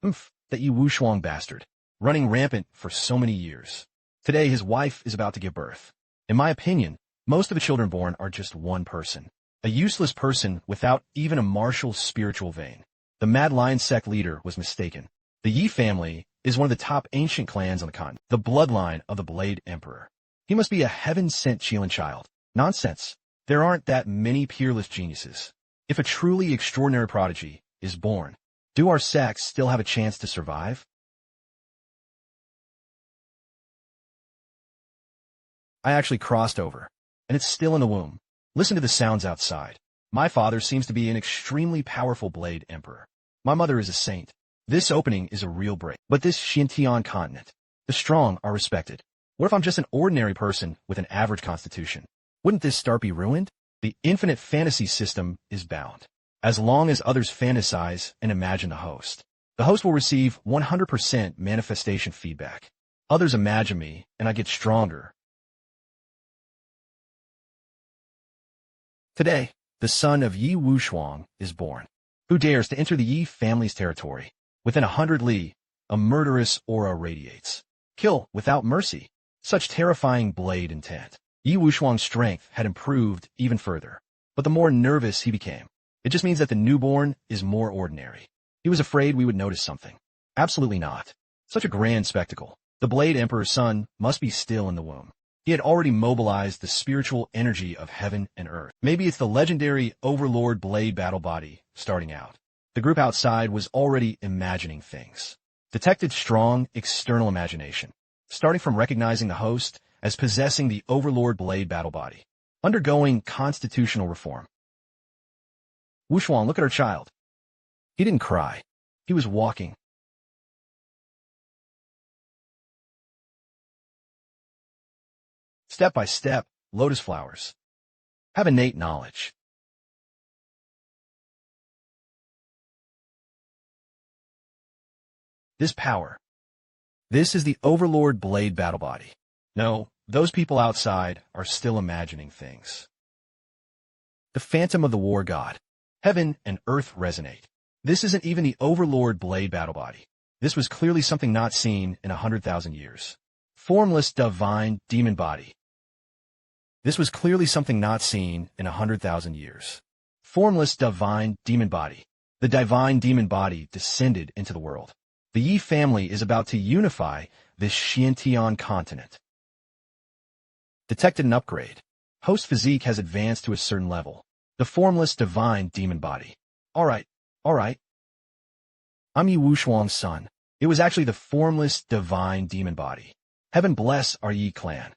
That Yi Wushuang bastard, running rampant for so many years. Today his wife is about to give birth. In my opinion, most of the children born are just one person. A useless person without even a martial spiritual vein. The Mad Lion sect leader was mistaken. The Yi family is one of the top ancient clans on the continent, the bloodline of the Blade Emperor. He must be a heaven-sent Qilin child. Nonsense. There aren't that many peerless geniuses. If a truly extraordinary prodigy is born, do our sects still have a chance to survive? I actually crossed over, and it's still in the womb. Listen to the sounds outside. My father seems to be an extremely powerful Blade Emperor. My mother is a saint. This opening is a real break. But this Xuantian Continent, the strong are respected. What if I'm just an ordinary person with an average constitution? Wouldn't this start be ruined? The infinite fantasy system is bound. As long as others fantasize and imagine the host will receive 100% manifestation feedback. Others imagine me, and I get stronger. Today, the son of Yi Wushuang is born. Who dares to enter the Yi family's territory? Within 100 li, a murderous aura radiates. Kill without mercy. Such terrifying blade intent. Yi Wushuang's strength had improved even further. But the more nervous he became, it just means that the newborn is more ordinary. He was afraid we would notice something. Absolutely not. Such a grand spectacle. The Blade Emperor's son must be still in the womb. He had already mobilized the spiritual energy of heaven and earth. Maybe it's the legendary Overlord Blade battle body starting out. The group outside was already imagining things. Detected strong external imagination, starting from recognizing the host as possessing the Overlord Blade battle body. Undergoing constitutional reform. Wushuang, look at our child. He didn't cry. He was walking. Step by step, lotus flowers. Have innate knowledge. This power. This is the Overlord Blade battle body. No, those people outside are still imagining things. The phantom of the war god. Heaven and earth resonate. This isn't even the Overlord Blade battle body. This was clearly something not seen in 100,000 years. Formless Divine Demon Body. This was clearly something not seen in 100,000 years. Formless Divine Demon Body. The Divine Demon Body descended into the world. The Yi family is about to unify this Xuantian Continent. Detected an upgrade. Host physique has advanced to a certain level. The Formless Divine Demon Body. Alright. I'm Yi Wushuang's son. It was actually the Formless Divine Demon Body. Heaven bless our Yi clan.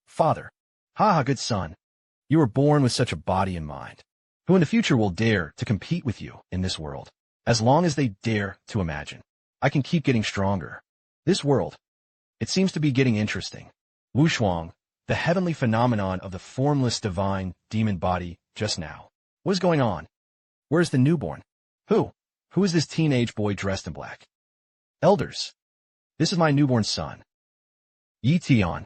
Father. Haha, good son. You were born with such a body and mind, who in the future will dare to compete with you in this world. As long as they dare to imagine. I can keep getting stronger. This world, it seems to be getting interesting. Wushuang, the heavenly phenomenon of the Formless Divine Demon Body just now. What is going on? Where's the newborn? Who is this teenage boy dressed in black? Elders. This is my newborn son. Yi Tian.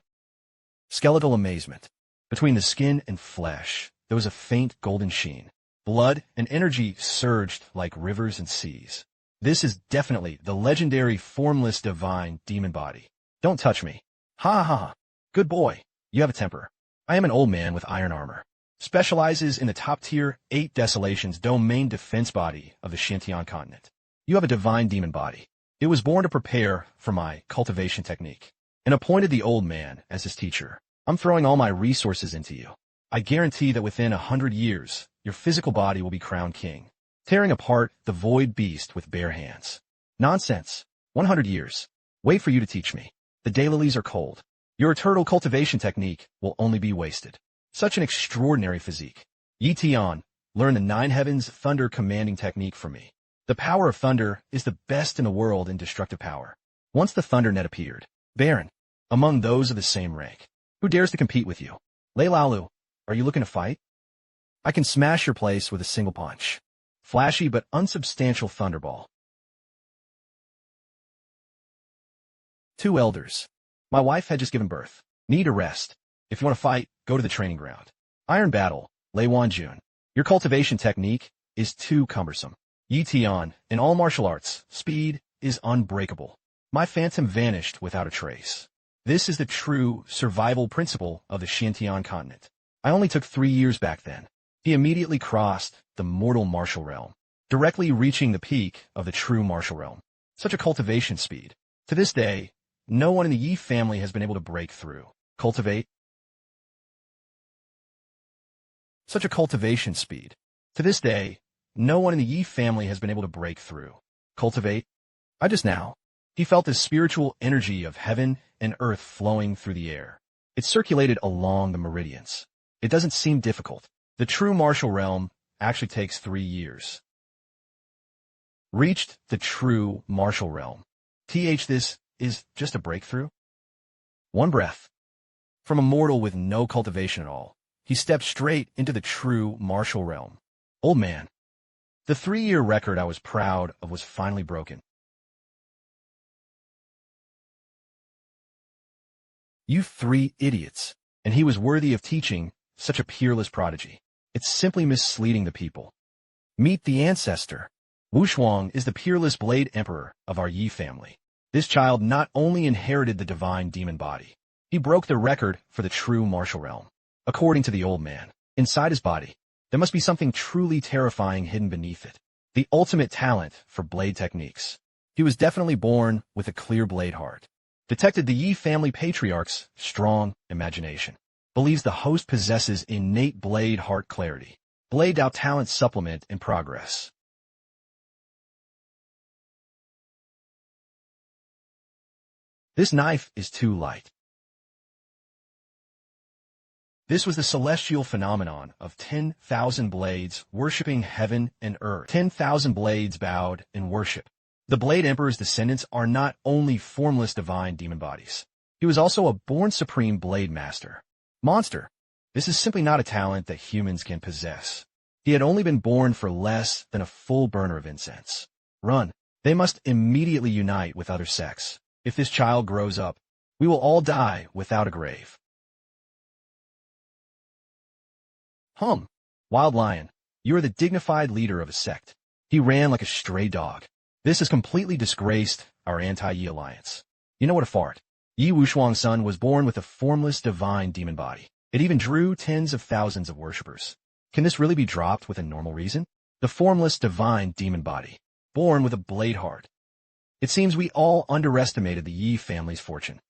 Skeletal amazement. Between the skin and flesh, there was a faint golden sheen. Blood and energy surged like rivers and seas. This is definitely the legendary Formless Divine Demon Body. Don't touch me. Ha ha ha. Good boy. You have a temper. I am an old man with iron armor. Specializes in the top-tier 8 Desolations domain defense body of the Xuantian Continent. You have a divine demon body. It was born to prepare for my cultivation technique, and appointed the old man as his teacher. I'm throwing all my resources into you. I guarantee that within 100 years, your physical body will be crowned king, tearing apart the void beast with bare hands. Nonsense. 100 years. Wait for you to teach me. The daylilies are cold. Your eternal cultivation technique will only be wasted. Such an extraordinary physique. Yi Tian, learn the 9 heavens thunder commanding technique from me. The power of thunder is the best in the world in destructive power. Once the thunder net appeared, Baron, among those of the same rank, who dares to compete with you? Lei Laolu, are you looking to fight? I can smash your place with a single punch. Flashy but unsubstantial thunderball. 2 elders. My wife had just given birth. Need a rest. If you want to fight, go to the training ground. Iron Battle, Lei Wanjun. Your cultivation technique is too cumbersome. Yi Tian, in all martial arts, speed is unbreakable. My phantom vanished without a trace. This is the true survival principle of the Xuantian Continent. I only took 3 years back then. He immediately crossed the mortal martial realm, directly reaching the peak of the true martial realm. Such a cultivation speed. To this day, no one in the Yi family has been able to break through. Cultivate. Such a cultivation speed. To this day, no one in the Yi family has been able to break through. Cultivate. I just now. He felt the spiritual energy of heaven and earth flowing through the air. It circulated along the meridians. It doesn't seem difficult. The true martial realm actually takes 3 years. Reached the true martial realm. This is just a breakthrough? One breath. From a mortal with no cultivation at all, he stepped straight into the true martial realm. Old man. The 3-year record I was proud of was finally broken. You 3 idiots. And he was worthy of teaching such a peerless prodigy. It's simply misleading the people. Meet the ancestor. Wushuang is the peerless blade emperor of our Yi family. This child not only inherited the divine demon body, he broke the record for the true martial realm. According to the old man, inside his body, there must be something truly terrifying hidden beneath it. The ultimate talent for blade techniques. He was definitely born with a clear blade heart. Detected the Yi family patriarch's strong imagination. Believes the host possesses innate blade heart clarity. Blade Dao talent supplement in progress. This knife is too light. This was the celestial phenomenon of 10,000 blades worshipping heaven and earth. 10,000 blades bowed in worship. The Blade Emperor's descendants are not only formless divine demon bodies. He was also a born supreme blade master. Monster. This is simply not a talent that humans can possess. He had only been born for less than a full burner of incense. Run. They must immediately unite with other sects. If this child grows up, we will all die without a grave. Wild lion, you are the dignified leader of a sect. He ran like a stray dog. This has completely disgraced our anti-Yi alliance. You know what a fart. Yi Wushuang's son was born with a formless divine demon body. It even drew tens of thousands of worshippers. Can this really be dropped with a normal reason? The formless divine demon body, born with a blade heart. It seems we all underestimated the Yi family's fortune.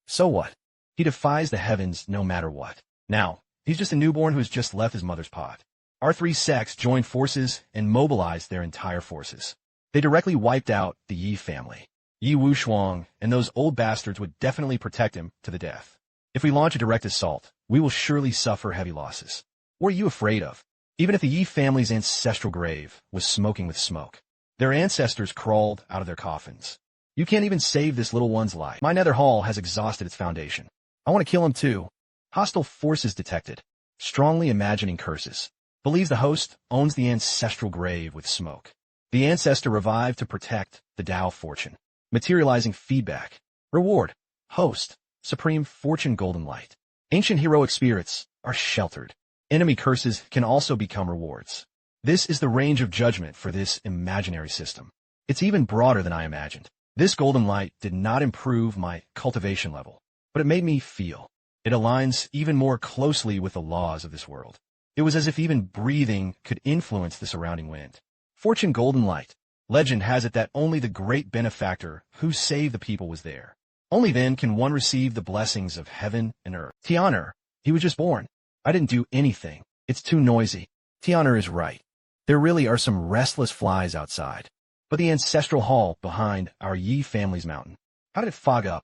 So what? He defies the heavens no matter what. Now, he's just a newborn who's just left his mother's pot. Our 3 sects joined forces and mobilized their entire forces. They directly wiped out the Yi family. Yi Wushuang and those old bastards would definitely protect him to the death. If we launch a direct assault, we will surely suffer heavy losses. What are you afraid of? Even if the Yi family's ancestral grave was smoking with smoke, their ancestors crawled out of their coffins. You can't even save this little one's life. My nether hall has exhausted its foundation. I want to kill him too. Hostile forces detected. Strongly imagining curses. Believes the host owns the ancestral grave with smoke. The ancestor revived to protect the Tao fortune. Materializing feedback. Reward. Host. Supreme fortune golden light. Ancient heroic spirits are sheltered. Enemy curses can also become rewards. This is the range of judgment for this imaginary system. It's even broader than I imagined. This golden light did not improve my cultivation level, but it made me feel. It aligns even more closely with the laws of this world. It was as if even breathing could influence the surrounding wind. Fortune golden light. Legend has it that only the great benefactor who saved the people was there. Only then can one receive the blessings of heaven and earth. Tian, he was just born. I didn't do anything. It's too noisy. Tian is right. There really are some restless flies outside. But the ancestral hall behind our Yi family's mountain, how did it fog up?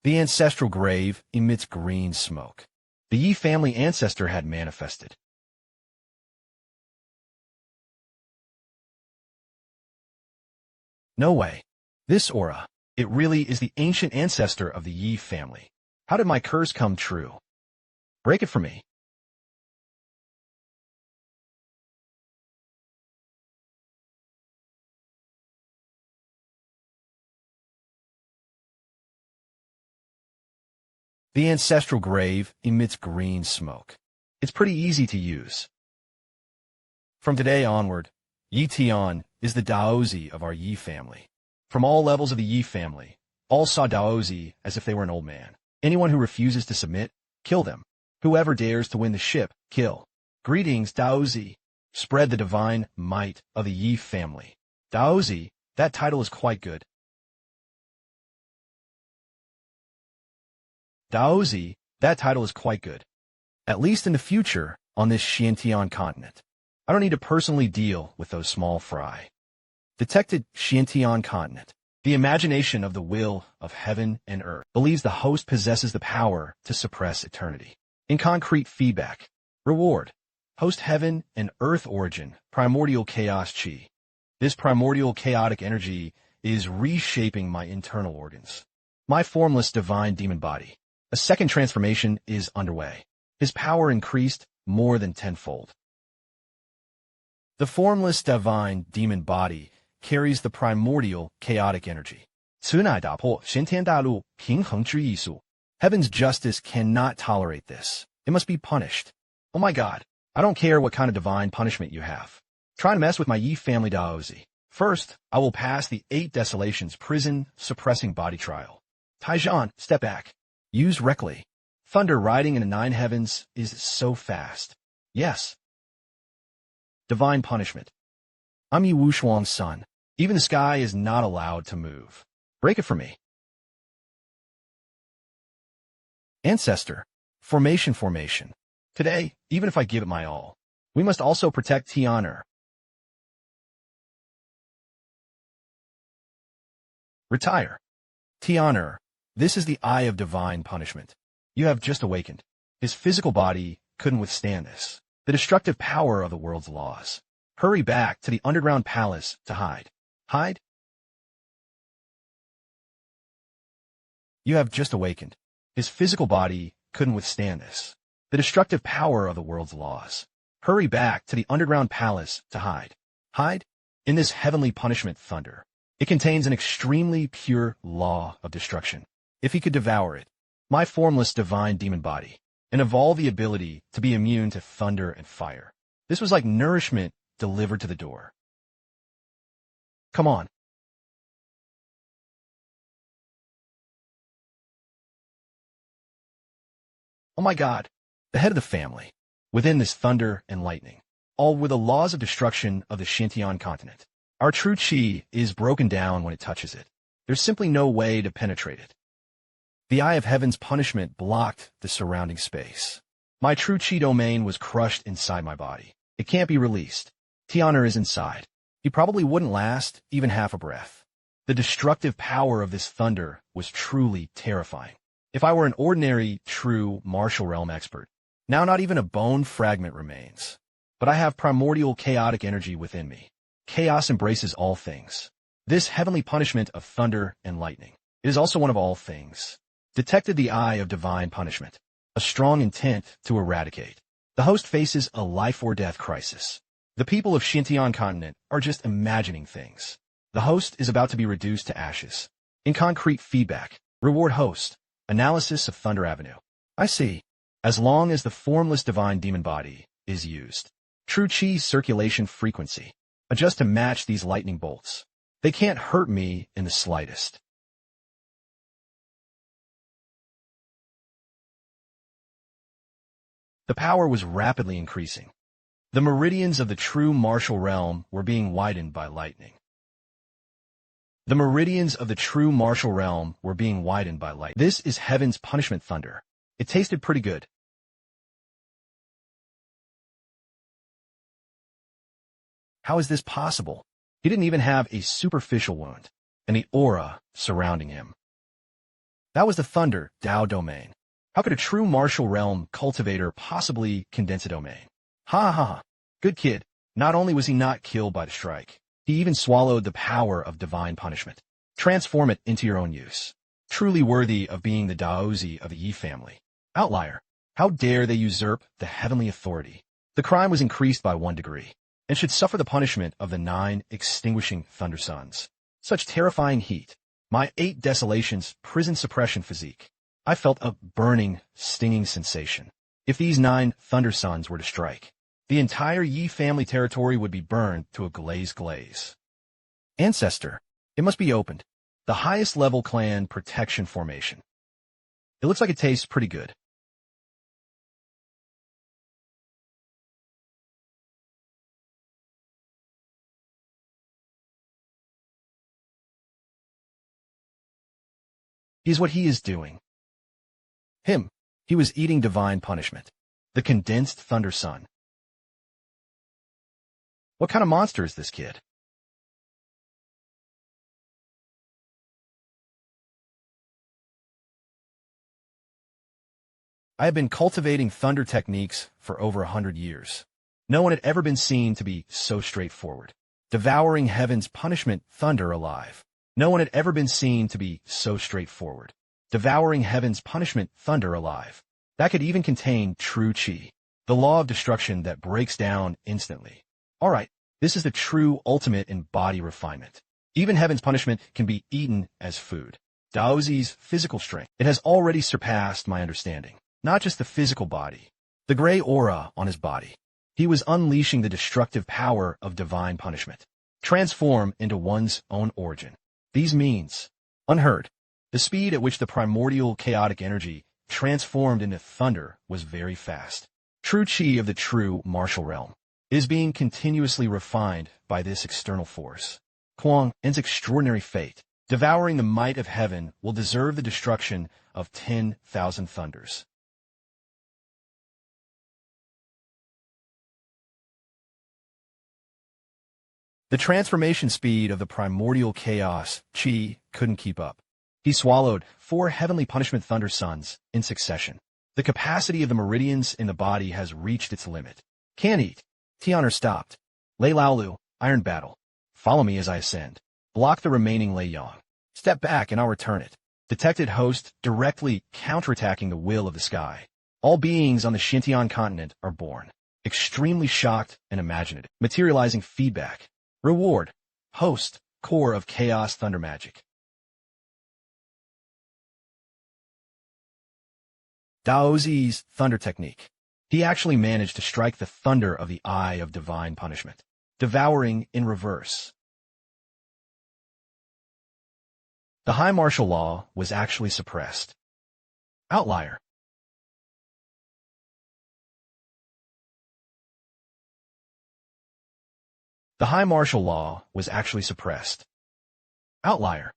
The ancestral grave emits green smoke. The Yi family ancestor had manifested. No way. This aura, it really is the ancient ancestor of the Yi family. How did my curse come true? Break it for me. The ancestral grave emits green smoke. It's pretty easy to use. From today onward, Yi Tian is the Daozi of our Yi family. From all levels of the Yi family, all saw Daozi as if they were an old man. Anyone who refuses to submit, kill them. Whoever dares to win the ship, kill. Greetings, Daozi. Spread the divine might of the Yi family. Daozi, that title is quite good. Daozi, that title is quite good. At least in the future, on this Xuantian Continent. I don't need to personally deal with those small fry. Detected Xuantian Continent. The imagination of the will of heaven and earth believes the host possesses the power to suppress eternity. In concrete feedback. Reward. Host heaven and earth origin, primordial chaos chi. This primordial chaotic energy is reshaping my internal organs. My formless divine demon body. A second transformation is underway. His power increased more than tenfold. The formless divine demon body carries the primordial chaotic energy. 此乃打破先天大陆平衡之艺术. Heaven's justice cannot tolerate this. It must be punished. Oh my God. I don't care what kind of divine punishment you have. Try to mess with my Yi family Daozi. First, I will pass the 8 Desolations prison suppressing body trial. Taijian, step back. Use recklessly. Thunder riding in the 9 heavens is so fast. Yes. Divine punishment. I'm Yi Wushuang's son. Even the sky is not allowed to move. Break it for me. Ancestor. Formation. Today, even if I give it my all, we must also protect Tian. Retire. Tian, this is the eye of divine punishment. You have just awakened. His physical body couldn't withstand this. The destructive power of the world's laws. Hurry back to the underground palace to hide. Hide? You have just awakened. His physical body couldn't withstand this. The destructive power of the world's laws. Hurry back to the underground palace to hide. Hide? In this heavenly punishment thunder. It contains an extremely pure law of destruction. If he could devour it, my formless divine demon body, and evolve the ability to be immune to thunder and fire. This was like nourishment delivered to the door. Come on. Oh my God. The head of the family. Within this thunder and lightning. All were the laws of destruction of the Xuantian Continent. Our true chi is broken down when it touches it. There's simply no way to penetrate it. The eye of heaven's punishment blocked the surrounding space. My true chi domain was crushed inside my body. It can't be released. Tian is inside. He probably wouldn't last even half a breath. The destructive power of this thunder was truly terrifying. If I were an ordinary, true martial realm expert, now not even a bone fragment remains. But I have primordial chaotic energy within me. Chaos embraces all things. This heavenly punishment of thunder and lightning is also one of all things. Detected the eye of divine punishment. A strong intent to eradicate. The host faces a life or death crisis. The people of Xuantian Continent are just imagining things. The host is about to be reduced to ashes. In concrete feedback. Reward host. Analysis of Thunder Avenue. I see. As long as the formless divine demon body is used. True chi circulation frequency. Adjust to match these lightning bolts. They can't hurt me in the slightest. The power was rapidly increasing. The meridians of the true martial realm were being widened by lightning. The meridians of the true martial realm were being widened by light. This is heaven's punishment thunder. It tasted pretty good. How is this possible? He didn't even have a superficial wound, and the aura surrounding him. That was the thunder Dao domain. How could a true martial realm cultivator possibly condense a domain? Ha ha ha. Good kid. Not only was he not killed by the strike, he even swallowed the power of divine punishment. Transform it into your own use. Truly worthy of being the Daozi of the Yi family. Outlier. How dare they usurp the heavenly authority? The crime was increased by 1 degree, and should suffer the punishment of the 9 extinguishing thunder suns. Such terrifying heat. My 8 Desolations prison suppression physique. I felt a burning, stinging sensation. If these 9 thunder suns were to strike, the entire Yi family territory would be burned to a glaze. Ancestor. It must be opened. The highest level clan protection formation. It looks like it tastes pretty good. He's what he is doing. He was eating divine punishment. The condensed thunder sun. What kind of monster is this kid? I have been cultivating thunder techniques for over 100 years. No one had ever been seen to be so straightforward. Devouring heaven's punishment thunder alive. No one had ever been seen to be so straightforward. Devouring heaven's punishment thunder alive. That could even contain true chi, the law of destruction that breaks down instantly. Alright, this is the true ultimate in body refinement. Even heaven's punishment can be eaten as food. Daozi's physical strength. It has already surpassed my understanding. Not just the physical body. The gray aura on his body. He was unleashing the destructive power of divine punishment. Transform into one's own origin. These means, unheard. The speed at which the primordial chaotic energy transformed into thunder was very fast. True chi of the true martial realm is being continuously refined by this external force. Kuang's extraordinary fate, devouring the might of heaven, will deserve the destruction of 10,000 thunders. The transformation speed of the primordial chaos, chi, couldn't keep up. He swallowed 4 heavenly punishment thunder suns in succession. The capacity of the meridians in the body has reached its limit. Can't eat. Tian stopped. Lei Laolu, iron battle. Follow me as I ascend. Block the remaining Lei Yang. Step back and I'll return it. Detected host directly counterattacking the will of the sky. All beings on the Xuantian Continent are born. Extremely shocked and imaginative. Materializing feedback. Reward. Host. Core of chaos thunder magic. Daozi's thunder technique. He actually managed to strike the thunder of the eye of divine punishment. Devouring in reverse. The high martial law was actually suppressed. Outlier. The high martial law was actually suppressed. Outlier.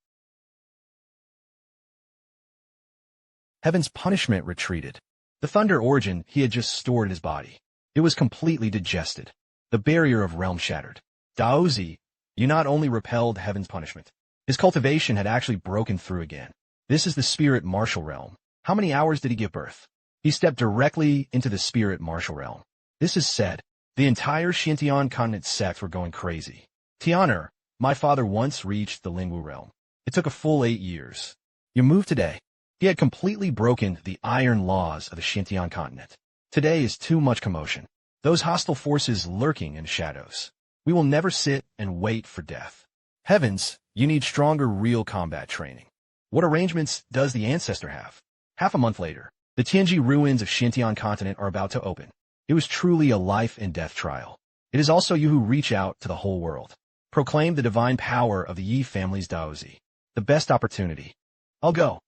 Heaven's punishment retreated. The thunder origin he had just stored in his body. It was completely digested. The barrier of realm shattered. Daozi, you not only repelled heaven's punishment. His cultivation had actually broken through again. This is the spirit martial realm. How many hours did he give birth? He stepped directly into the spirit martial realm. This is said. The entire Xuantian Continent sect were going crazy. Tianer, my father once reached the Lingwu realm. It took a full 8 years. You moved today. He had completely broken the iron laws of the Xuantian Continent. Today is too much commotion. Those hostile forces lurking in shadows. We will never sit and wait for death. Heavens, you need stronger real combat training. What arrangements does the ancestor have? Half a month later, the Tianji ruins of Xuantian Continent are about to open. It was truly a life and death trial. It is also you who reach out to the whole world. Proclaim the divine power of the Yi family's Daozi. The best opportunity. I'll go.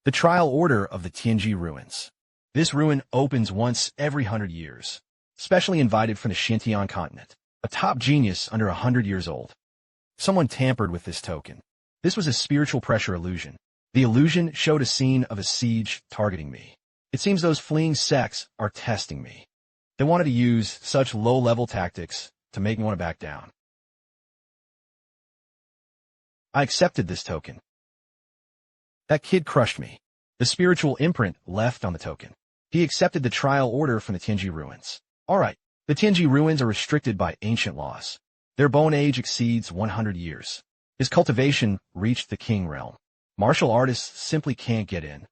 The trial order of the Tianji ruins. This ruin opens once every 100 years. Specially invited from the Xuantian Continent. A top genius under 100 years old. Someone tampered with this token. This was a spiritual pressure illusion. The illusion showed a scene of a siege targeting me. It seems those fleeing sects are testing me. They wanted to use such low-level tactics to make me want to back down. I accepted this token. That kid crushed me. The spiritual imprint left on the token. He accepted the trial order from the Tianji ruins. Alright, the Tianji ruins are restricted by ancient laws. Their bone age exceeds 100 years. His cultivation reached the king realm. Martial artists simply can't get in.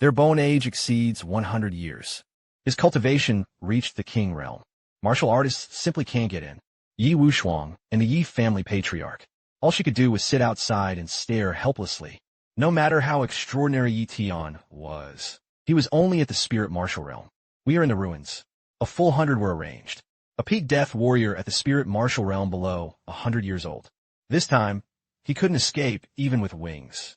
Their bone age exceeds 100 years. His cultivation reached the king realm. Martial artists simply can't get in. Yi Wushuang and the Yi family patriarch. All she could do was sit outside and stare helplessly. No matter how extraordinary Yi Tian was, he was only at the spirit martial realm. We are in the ruins. A full 100 were arranged. A peak death warrior at the spirit martial realm below, 100 years old. This time, he couldn't escape even with wings.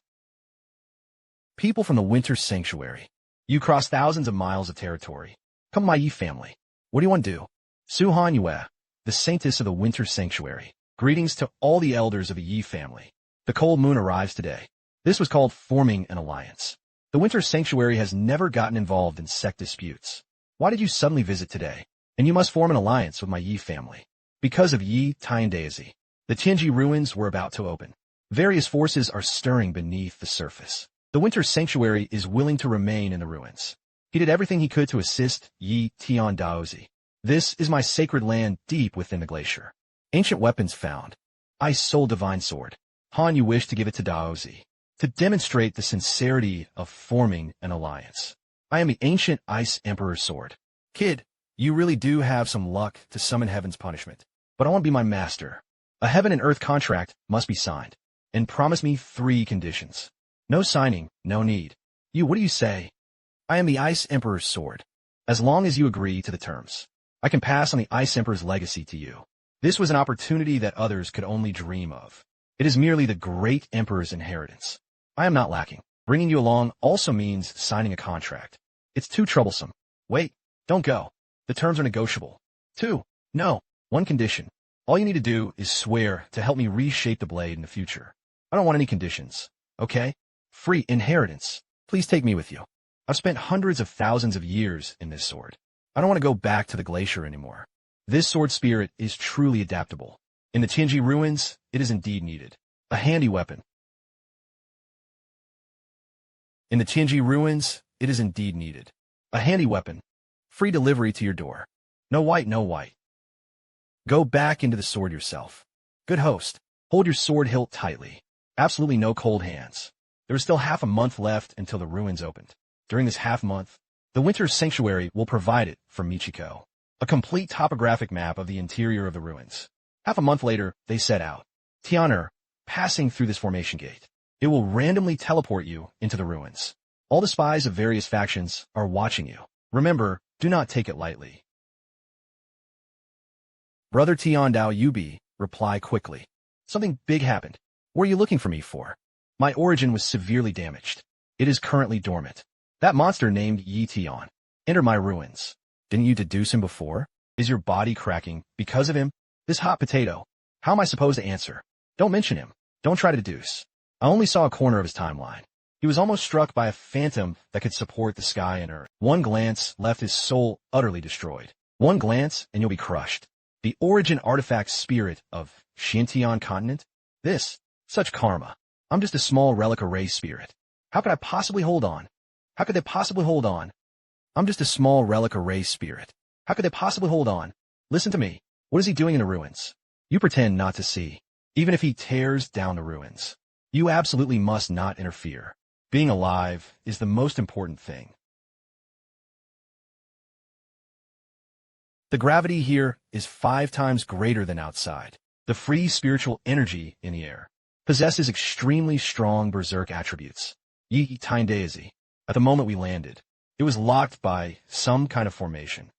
People from the Winter Sanctuary. You cross thousands of miles of territory. Come my Yi family. What do you want to do? Su Han Yue, the saintess of the Winter Sanctuary. Greetings to all the elders of the Yi family. The cold moon arrives today. This was called forming an alliance. The Winter Sanctuary has never gotten involved in sect disputes. Why did you suddenly visit today? And you must form an alliance with my Yi family. Because of Yi Tian Deity. The Tianji ruins were about to open. Various forces are stirring beneath the surface. The Winter Sanctuary is willing to remain in the ruins. He did everything he could to assist Yi Tian Daozi. This is my sacred land deep within the glacier. Ancient weapons found. Ice Soul Divine Sword. Han, you wish to give it to Daozi. To demonstrate the sincerity of forming an alliance. I am the ancient Ice Emperor's sword. Kid, you really do have some luck to summon heaven's punishment. But I want to be my master. A heaven and earth contract must be signed. And promise me 3 conditions. No signing, no need. You, what do you say? I am the Ice Emperor's sword. As long as you agree to the terms, I can pass on the Ice Emperor's legacy to you. This was an opportunity that others could only dream of. It is merely the great Emperor's inheritance. I am not lacking. Bringing you along also means signing a contract. It's too troublesome. Wait, don't go. The terms are negotiable. 2. No. 1 condition. All you need to do is swear to help me reshape the blade in the future. I don't want any conditions. Okay? Free inheritance. Please take me with you. I've spent hundreds of thousands of years in this sword. I don't want to go back to the glacier anymore. This sword spirit is truly adaptable. In the Tianji ruins, it is indeed needed. A handy weapon. In the Tianji ruins, it is indeed needed. A handy weapon. Free delivery to your door. No white, no white. Go back into the sword yourself. Good host. Hold your sword hilt tightly. Absolutely no cold hands. There is still half a month left until the ruins opened. During this half month, the Winter Sanctuary will provide it for Michiko. A complete topographic map of the interior of the ruins. Half a month later, they set out. Tian, passing through this formation gate. It will randomly teleport you into the ruins. All the spies of various factions are watching you. Remember, do not take it lightly. Brother Tian Dao Yubi, reply quickly. Something big happened. What are you looking for me for? My origin was severely damaged. It is currently dormant. That monster named Yi Tian. Enter my ruins. Didn't you deduce him before? Is your body cracking because of him? This hot potato. How am I supposed to answer? Don't mention him. Don't try to deduce. I only saw a corner of his timeline. He was almost struck by a phantom that could support the sky and earth. 1 glance left his soul utterly destroyed. 1 glance and you'll be crushed. The origin artifact spirit of Xuantian Continent? Such karma. I'm just a small relic array spirit. How could I possibly hold on? How could they possibly hold on? I'm just a small relic array spirit. How could they possibly hold on? Listen to me. What is he doing in the ruins? You pretend not to see. Even if he tears down the ruins. You absolutely must not interfere. Being alive is the most important thing. The gravity here is 5 times greater than outside. The free spiritual energy in the air possesses extremely strong berserk attributes. Yi Tian Deity. At the moment we landed, it was locked by some kind of formation.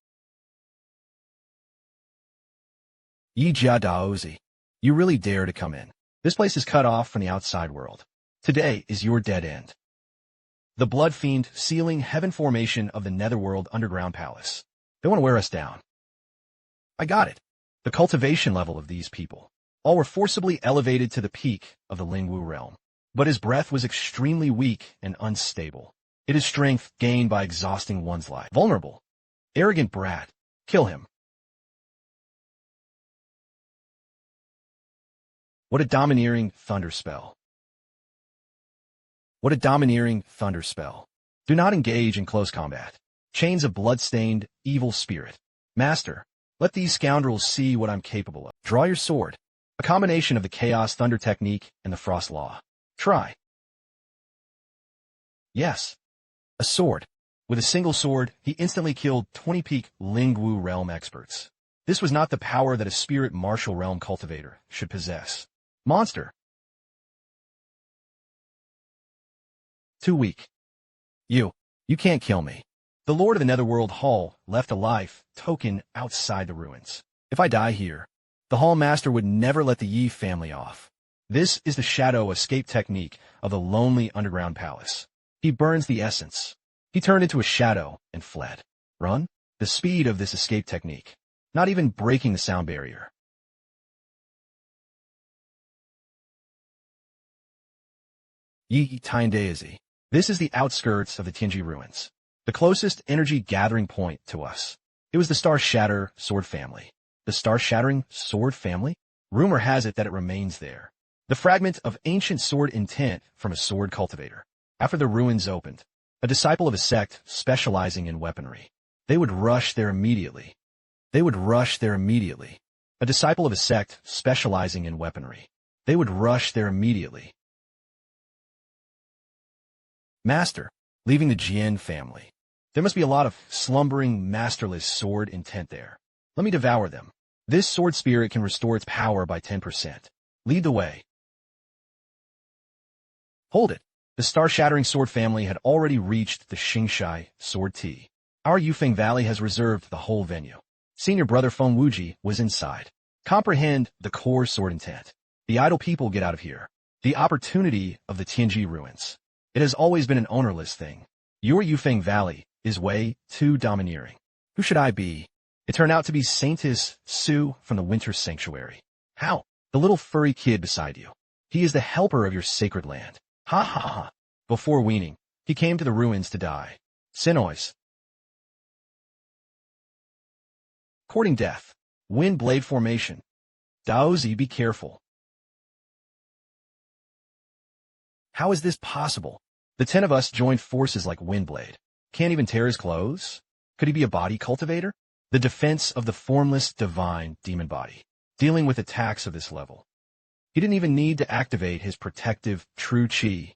Yi Jia Daozi. You really dare to come in. This place is cut off from the outside world. Today is your dead end. The Blood Fiend sealing heaven formation of the Netherworld Underground Palace. They want to wear us down. I got it. The cultivation level of these people. All were forcibly elevated to the peak of the Lingwu realm. But his breath was extremely weak and unstable. It is strength gained by exhausting one's life. Vulnerable. Arrogant brat. Kill him. What a domineering thunder spell. What a domineering thunder spell. Do not engage in close combat. Chains of blood-stained, evil spirit. Master, let these scoundrels see what I'm capable of. Draw your sword. A combination of the Chaos Thunder technique and the Frost Law. Try. Yes. A sword. With a single sword, he instantly killed 20 peak Lingwu realm experts. This was not the power that a spirit martial realm cultivator should possess. Monster. Too weak. You can't kill me. The Lord of the Netherworld Hall left a life token outside the ruins. If I die here, the Hall Master would never let the Yi family off. This is the shadow escape technique of the lonely underground palace. He burns the essence. He turned into a shadow and fled. Run? The speed of this escape technique. Not even breaking the sound barrier. Yi Tian Daisy. This is the outskirts of the Tianji ruins. The closest energy gathering point to us. It was the Star Shatter sword family. The Star Shattering sword family? Rumor has it that it remains there. The fragment of ancient sword intent from a sword cultivator. After the ruins opened, a disciple of a sect specializing in weaponry. They would rush there immediately. A disciple of a sect specializing in weaponry. They would rush there immediately. Master, leaving the Jian family. There must be a lot of slumbering, masterless sword intent there. Let me devour them. This sword spirit can restore its power by 10%. Lead the way. Hold it. The star-shattering sword family had already reached the Xingshai sword tea. Our Yufeng Valley has reserved the whole venue. Senior brother Feng Wuji was inside. Comprehend the core sword intent. The idle people get out of here. The opportunity of the Tianji ruins. It has always been an ownerless thing. Your Yufeng Valley is way too domineering. Who should I be? It turned out to be Saintess Su from the Winter Sanctuary. How? The little furry kid beside you. He is the helper of your sacred land. Ha ha ha. Before weaning, he came to the ruins to die. Sinois. Courting death. Wind blade formation. Daozi, be careful. How is this possible? The 10 of us joined forces like Windblade. Can't even tear his clothes? Could he be a body cultivator? The defense of the formless divine demon body. Dealing with attacks of this level. He didn't even need to activate his protective true chi.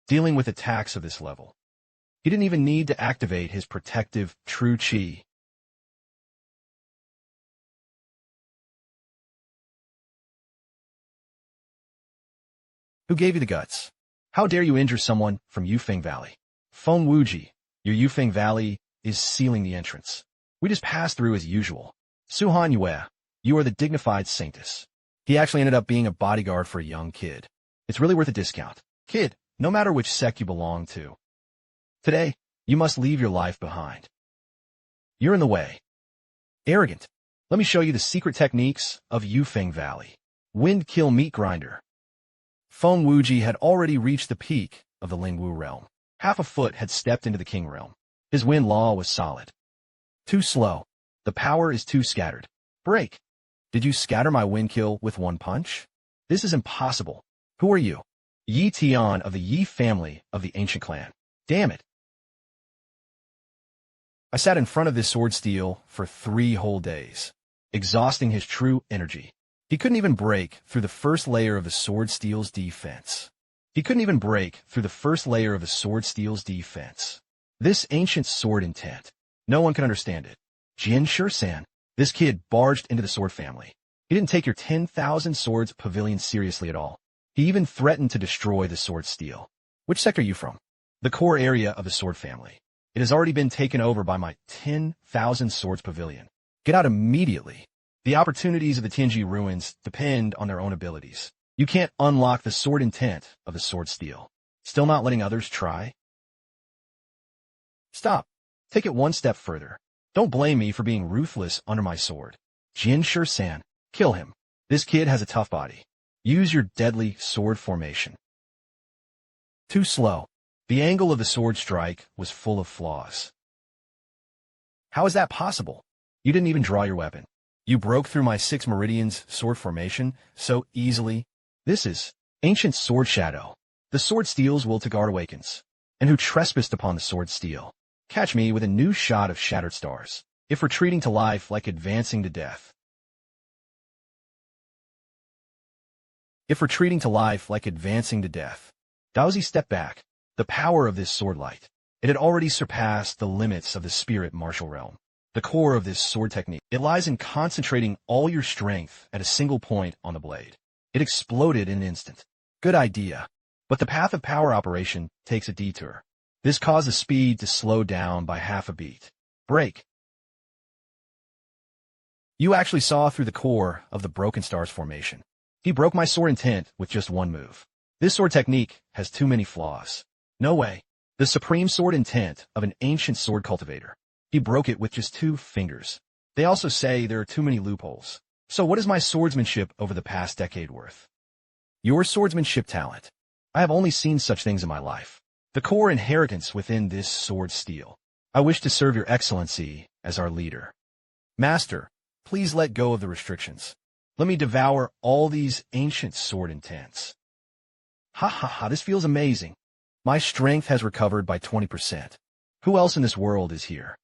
Dealing with attacks of this level. He didn't even need to activate his protective true chi. Who gave you the guts? How dare you injure someone from Yufeng Valley? Feng Wuji, your Yufeng Valley is sealing the entrance. We just passed through as usual. Suhan Yue, you are the dignified saintess. He actually ended up being a bodyguard for a young kid. It's really worth a discount. Kid, no matter which sect you belong to. Today, you must leave your life behind. You're in the way. Arrogant. Let me show you the secret techniques of Yufeng Valley. Wind kill meat grinder. Feng Wuji had already reached the peak of the Lingwu realm. Half a foot had stepped into the King realm. His wind law was solid. Too slow. The power is too scattered. Break. Did you scatter my wind kill with one punch? This is impossible. Who are you? Yi Tian of the Yi family of the ancient clan. Damn it. I sat in front of this sword steel for 3 whole days, exhausting his true energy. He couldn't even break through the first layer of the sword steel's defense. This ancient sword intent. No one can understand it. Jin Shursan. This kid barged into the sword family. He didn't take your 10,000 swords pavilion seriously at all. He even threatened to destroy the sword steel. Which sect are you from? The core area of the sword family. It has already been taken over by my 10,000 swords pavilion. Get out immediately. The opportunities of the Tianji ruins depend on their own abilities. You can't unlock the sword intent of the sword steel. Still not letting others try? Stop. Take it one step further. Don't blame me for being ruthless under my sword. Jin Shursan. Kill him. This kid has a tough body. Use your deadly sword formation. Too slow. The angle of the sword strike was full of flaws. How is that possible? You didn't even draw your weapon. You broke through my 6 meridians sword formation so easily. This is ancient sword shadow. The sword steel's will to guard awakens, and who trespassed upon the sword steel. Catch me with a new shot of shattered stars. If retreating to life like advancing to death. Daozi stepped back. The power of this sword light. It had already surpassed the limits of the spirit martial realm. The core of this sword technique. It lies in concentrating all your strength at a single point on the blade. It exploded in an instant. Good idea. But the path of power operation takes a detour. This causes speed to slow down by half a beat. Break. You actually saw through the core of the Broken Stars formation. He broke my sword intent with just one move. This sword technique has too many flaws. No way. The supreme sword intent of an ancient sword cultivator. He broke it with just 2 fingers. They also say there are too many loopholes. So what is my swordsmanship over the past decade worth? Your swordsmanship talent. I have only seen such things in my life. The core inheritance within this sword steel. I wish to serve your excellency as our leader. Master, please let go of the restrictions. Let me devour all these ancient sword intents. Ha ha ha, this feels amazing. My strength has recovered by 20%. Who else in this world is here?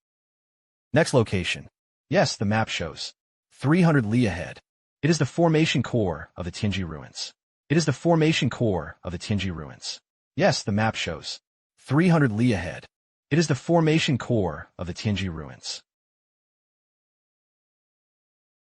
Next location. Yes, the map shows. 300 li ahead. It is the formation core of the Tianji ruins. It is the formation core of the Tianji ruins. Yes, the map shows. 300 li ahead. It is the formation core of the Tianji ruins.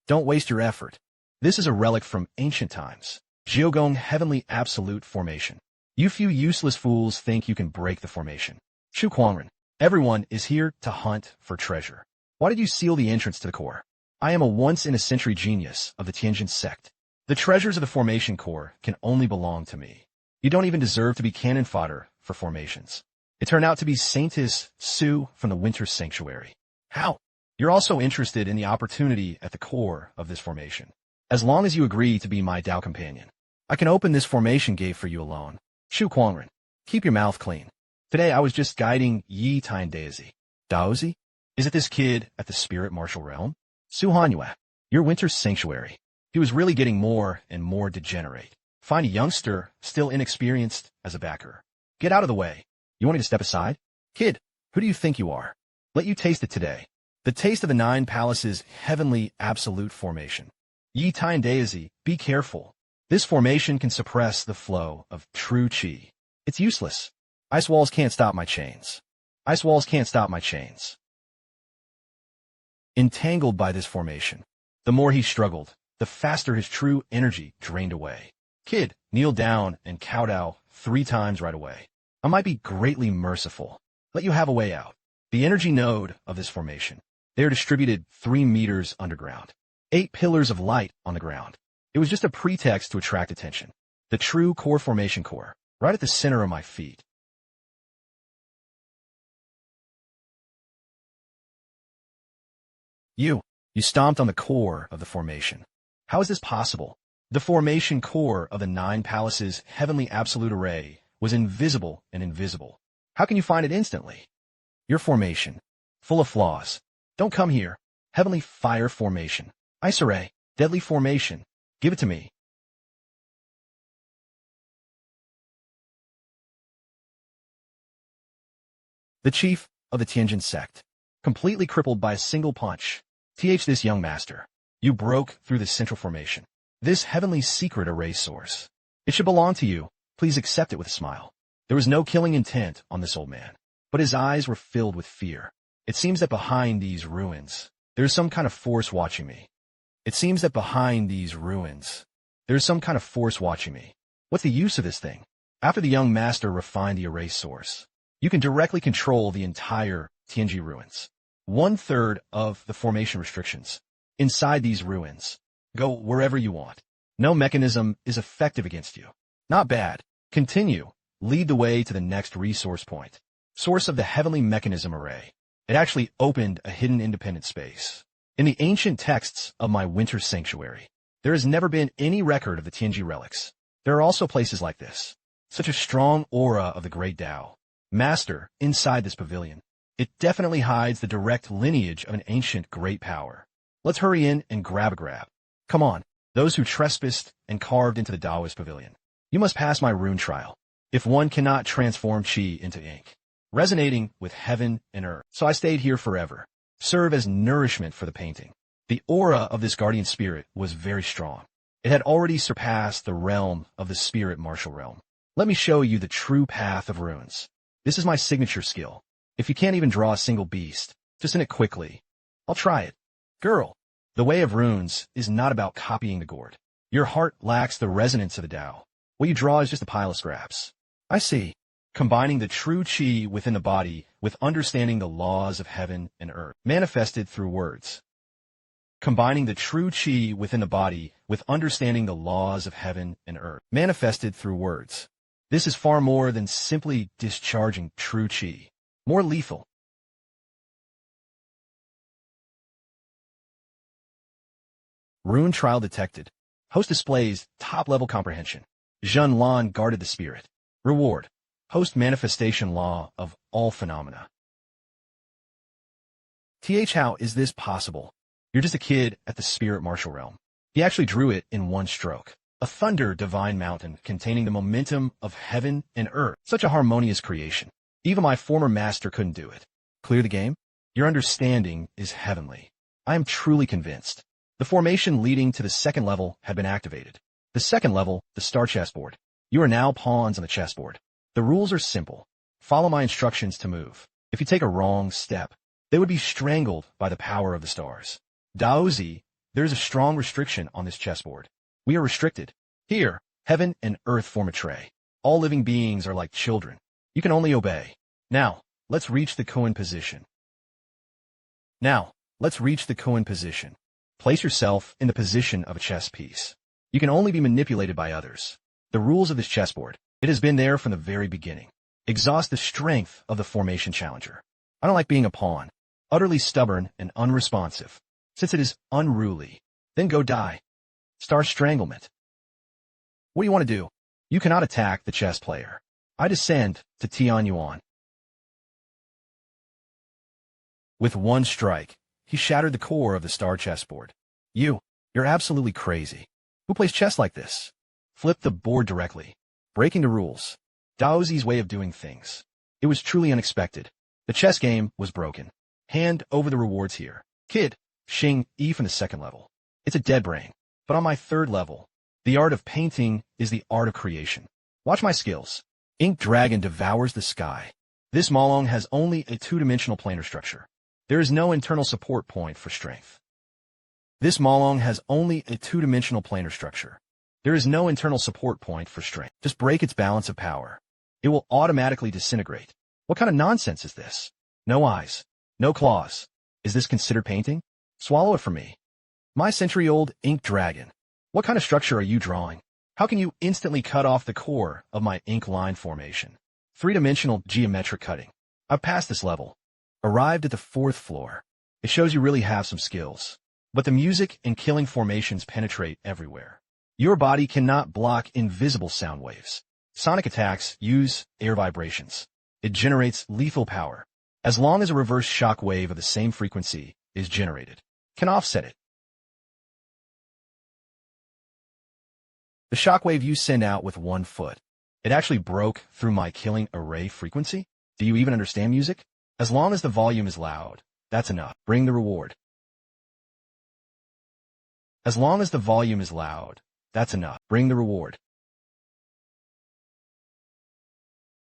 Don't waste your effort. This is a relic from ancient times. Jiogong Heavenly Absolute Formation. You few useless fools think you can break the formation. Shu Quangren. Everyone is here to hunt for treasure. Why did you seal the entrance to the core? I am a once-in-a-century genius of the Tianjin sect. The treasures of the formation core can only belong to me. You don't even deserve to be cannon fodder for formations. It turned out to be Saintess Su from the Winter Sanctuary. How? You're also interested in the opportunity at the core of this formation. As long as you agree to be my Dao companion, I can open this formation gate for you alone. Shu Quangren, keep your mouth clean. Today I was just guiding Yi Tian Daisy. Daozi? Is it this kid at the spirit martial realm? Su Hanyue, your Winter Sanctuary. He was really getting more and more degenerate. Find a youngster, still inexperienced, as a backer. Get out of the way. You want me to step aside? Kid, who do you think you are? Let you taste it today. The taste of the 9 palaces' heavenly absolute formation. Yi Tian Daisy, be careful. This formation can suppress the flow of true qi. It's useless. Ice walls can't stop my chains. Ice walls can't stop my chains. Entangled by this formation, the more he struggled, the faster his true energy drained away. Kid, kneel down and kowtow 3 times right away. I might be greatly merciful. Let you have a way out. The energy node of this formation. They are distributed 3 meters underground. 8 pillars of light on the ground. It was just a pretext to attract attention. The true core formation core, right at the center of my feet. You stomped on the core of the formation. How is this possible? The formation core of the 9 palaces' heavenly absolute array was invisible and invisible. How can you find it instantly? Your formation, full of flaws. Don't come here. Heavenly fire formation. Ice array, deadly formation. Give it to me. The chief of the Tianjin sect, completely crippled by a single punch. This young master. You broke through the central formation. This heavenly secret array source. It should belong to you. Please accept it with a smile. There was no killing intent on this old man, but his eyes were filled with fear. It seems that behind these ruins, there's some kind of force watching me. It seems that behind these ruins, there's some kind of force watching me. What's the use of this thing? After the young master refined the array source, you can directly control the entire Tianji ruins. 1/3 of the formation restrictions. Inside these ruins. Go wherever you want. No mechanism is effective against you. Not bad. Continue. Lead the way to the next resource point. Source of the heavenly mechanism array. It actually opened a hidden independent space. In the ancient texts of my Winter Sanctuary, there has never been any record of the Tianji relics. There are also places like this. Such a strong aura of the great Tao. Master, inside this pavilion. It definitely hides the direct lineage of an ancient great power. Let's hurry in and grab a grab. Come on, those who trespassed and carved into the Taoist pavilion. You must pass my rune trial. If one cannot transform qi into ink, resonating with heaven and earth. So I stayed here forever. Serve as nourishment for the painting. The aura of this guardian spirit was very strong. It had already surpassed the realm of the spirit martial realm. Let me show you the true path of runes. This is my signature skill. If you can't even draw a single beast, just in it quickly. I'll try it. Girl, the way of runes is not about copying the gourd. Your heart lacks the resonance of the Tao. What you draw is just a pile of scraps. I see. Combining the true chi within the body with understanding the laws of heaven and earth, manifested through words. Combining the true chi within the body with understanding the laws of heaven and earth, manifested through words. This is far more than simply discharging true chi. More lethal. Rune trial detected. Host displays top-level comprehension. Zhen Lan guarded the spirit. Reward. Host manifestation law of all phenomena. How is this possible? You're just a kid at the spirit martial realm. He actually drew it in one stroke. A thunder divine mountain containing the momentum of heaven and earth. Such a harmonious creation. Even my former master couldn't do it. Clear the game? Your understanding is heavenly. I am truly convinced. The formation leading to the second level had been activated. The second level, the star chessboard. You are now pawns on the chessboard. The rules are simple. Follow my instructions to move. If you take a wrong step, they would be strangled by the power of the stars. Daozi, there is a strong restriction on this chessboard. We are restricted. Here, heaven and earth form a tray. All living beings are like children. You can only obey. Now, let's reach the koan position. Place yourself in the position of a chess piece. You can only be manipulated by others. The rules of this chessboard, it has been there from the very beginning. Exhaust the strength of the formation challenger. I don't like being a pawn, utterly stubborn and unresponsive. Since it is unruly, then go die. Star stranglement. What do you want to do? You cannot attack the chess player. I descend to Tian Yuan. With one strike, he shattered the core of the star chessboard. You're absolutely crazy. Who plays chess like this? Flip the board directly. Breaking the rules. Daozi's way of doing things. It was truly unexpected. The chess game was broken. Hand over the rewards here. Kid, Xing E from the second level. It's a dead brain. But on my third level, the art of painting is the art of creation. Watch my skills. Ink Dragon devours the sky. This Malong has only a two-dimensional planar structure. There is no internal support point for strength. This Malong has only a two-dimensional planar structure. There is no internal support point for strength. Just break its balance of power. It will automatically disintegrate. What kind of nonsense is this? No eyes. No claws. Is this considered painting? Swallow it for me. My century-old ink dragon. What kind of structure are you drawing? How can you instantly cut off the core of my ink line formation? Three-dimensional geometric cutting. I've passed this level. Arrived at the fourth floor. It shows you really have some skills. But the music and killing formations penetrate everywhere. Your body cannot block invisible sound waves. Sonic attacks use air vibrations. It generates lethal power. As long as a reverse shock wave of the same frequency is generated, can offset it. The shockwave you send out with 1 foot. It actually broke through my killing array frequency? Do you even understand music? As long as the volume is loud, that's enough. Bring the reward. As long as the volume is loud, that's enough. Bring the reward.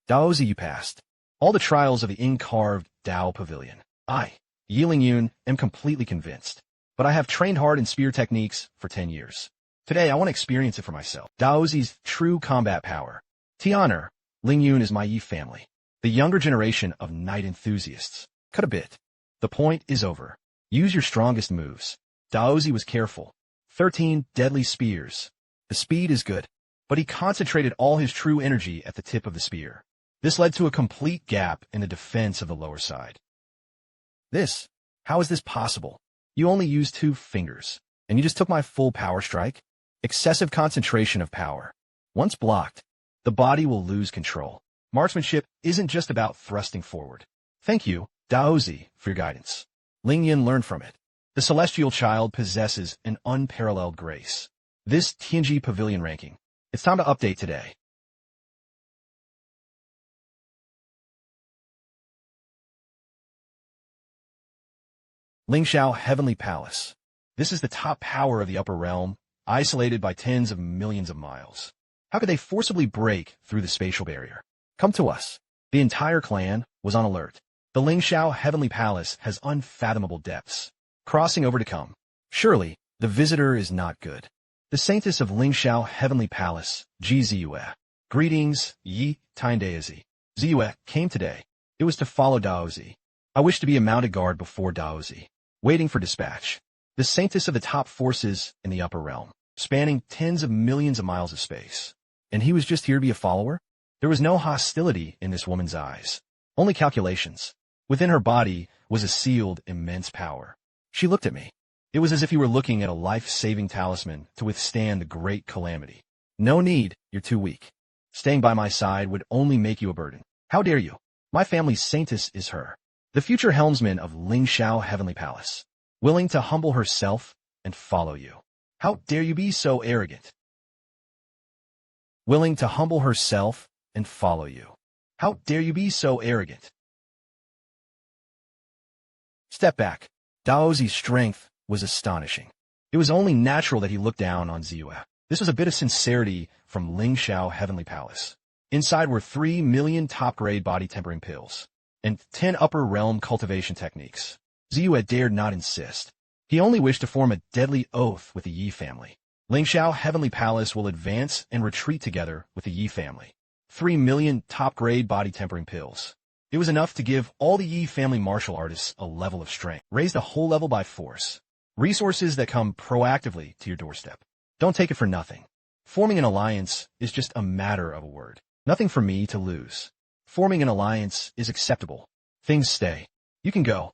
Daozi, you passed. All the trials of the ink-carved Dao Pavilion. I, Yiling Yun, am completely convinced. But I have trained hard in spear techniques for 10 years. Today, I want to experience it for myself. Daozi's true combat power. Tianer, Ling Yun is my Yi family. The younger generation of knight enthusiasts. Cut a bit. The point is over. Use your strongest moves. Daozi was careful. 13 deadly spears. The speed is good, but he concentrated all his true energy at the tip of the spear. This led to a complete gap in the defense of the lower side. How is this possible? You only used 2 fingers, and you just took my full power strike? Excessive concentration of power. Once blocked, the body will lose control. Marksmanship isn't just about thrusting forward. Thank you, Daozi, for your guidance. Ling Yin learned from it. The celestial child possesses an unparalleled grace. This Tianji Pavilion ranking. It's time to update today. Lingxiao Heavenly Palace. This is the top power of the upper realm, isolated by tens of millions of miles. How could they forcibly break through the spatial barrier? Come to us. The entire clan was on alert. The Lingxiao Heavenly Palace has unfathomable depths. Crossing over to come. Surely, the visitor is not good. The Saintess of Lingxiao Heavenly Palace, Jiziyue. Greetings, Yi Tiandaozi. Ziyue came today. It was to follow Daozi. I wish to be a mounted guard before Daozi, waiting for dispatch. The saintess of the top forces in the upper realm, spanning tens of millions of miles of space. And he was just here to be a follower? There was no hostility in this woman's eyes, only calculations. Within her body was a sealed, immense power. She looked at me. It was as if you were looking at a life-saving talisman to withstand the great calamity. No need, you're too weak. Staying by my side would only make you a burden. How dare you? My family's saintess is her, the future helmsman of Lingxiao Heavenly Palace, willing to humble herself and follow you. How dare you be so arrogant? Willing to humble herself and follow you. How dare you be so arrogant? Step back. Daozi's strength was astonishing. It was only natural that he looked down on Ziyue. This was a bit of sincerity from Lingxiao Heavenly Palace. Inside were 3 million top-grade body-tempering pills and 10 upper-realm cultivation techniques. Ziyue dared not insist. He only wished to form a deadly oath with the Yi family. Lingxiao Heavenly Palace will advance and retreat together with the Yi family. 3 million top-grade body-tempering pills. It was enough to give all the Yi family martial artists a level of strength, raised a whole level by force. Resources that come proactively to your doorstep. Don't take it for nothing. Forming an alliance is just a matter of a word. Nothing for me to lose. Forming an alliance is acceptable. Things stay. You can go.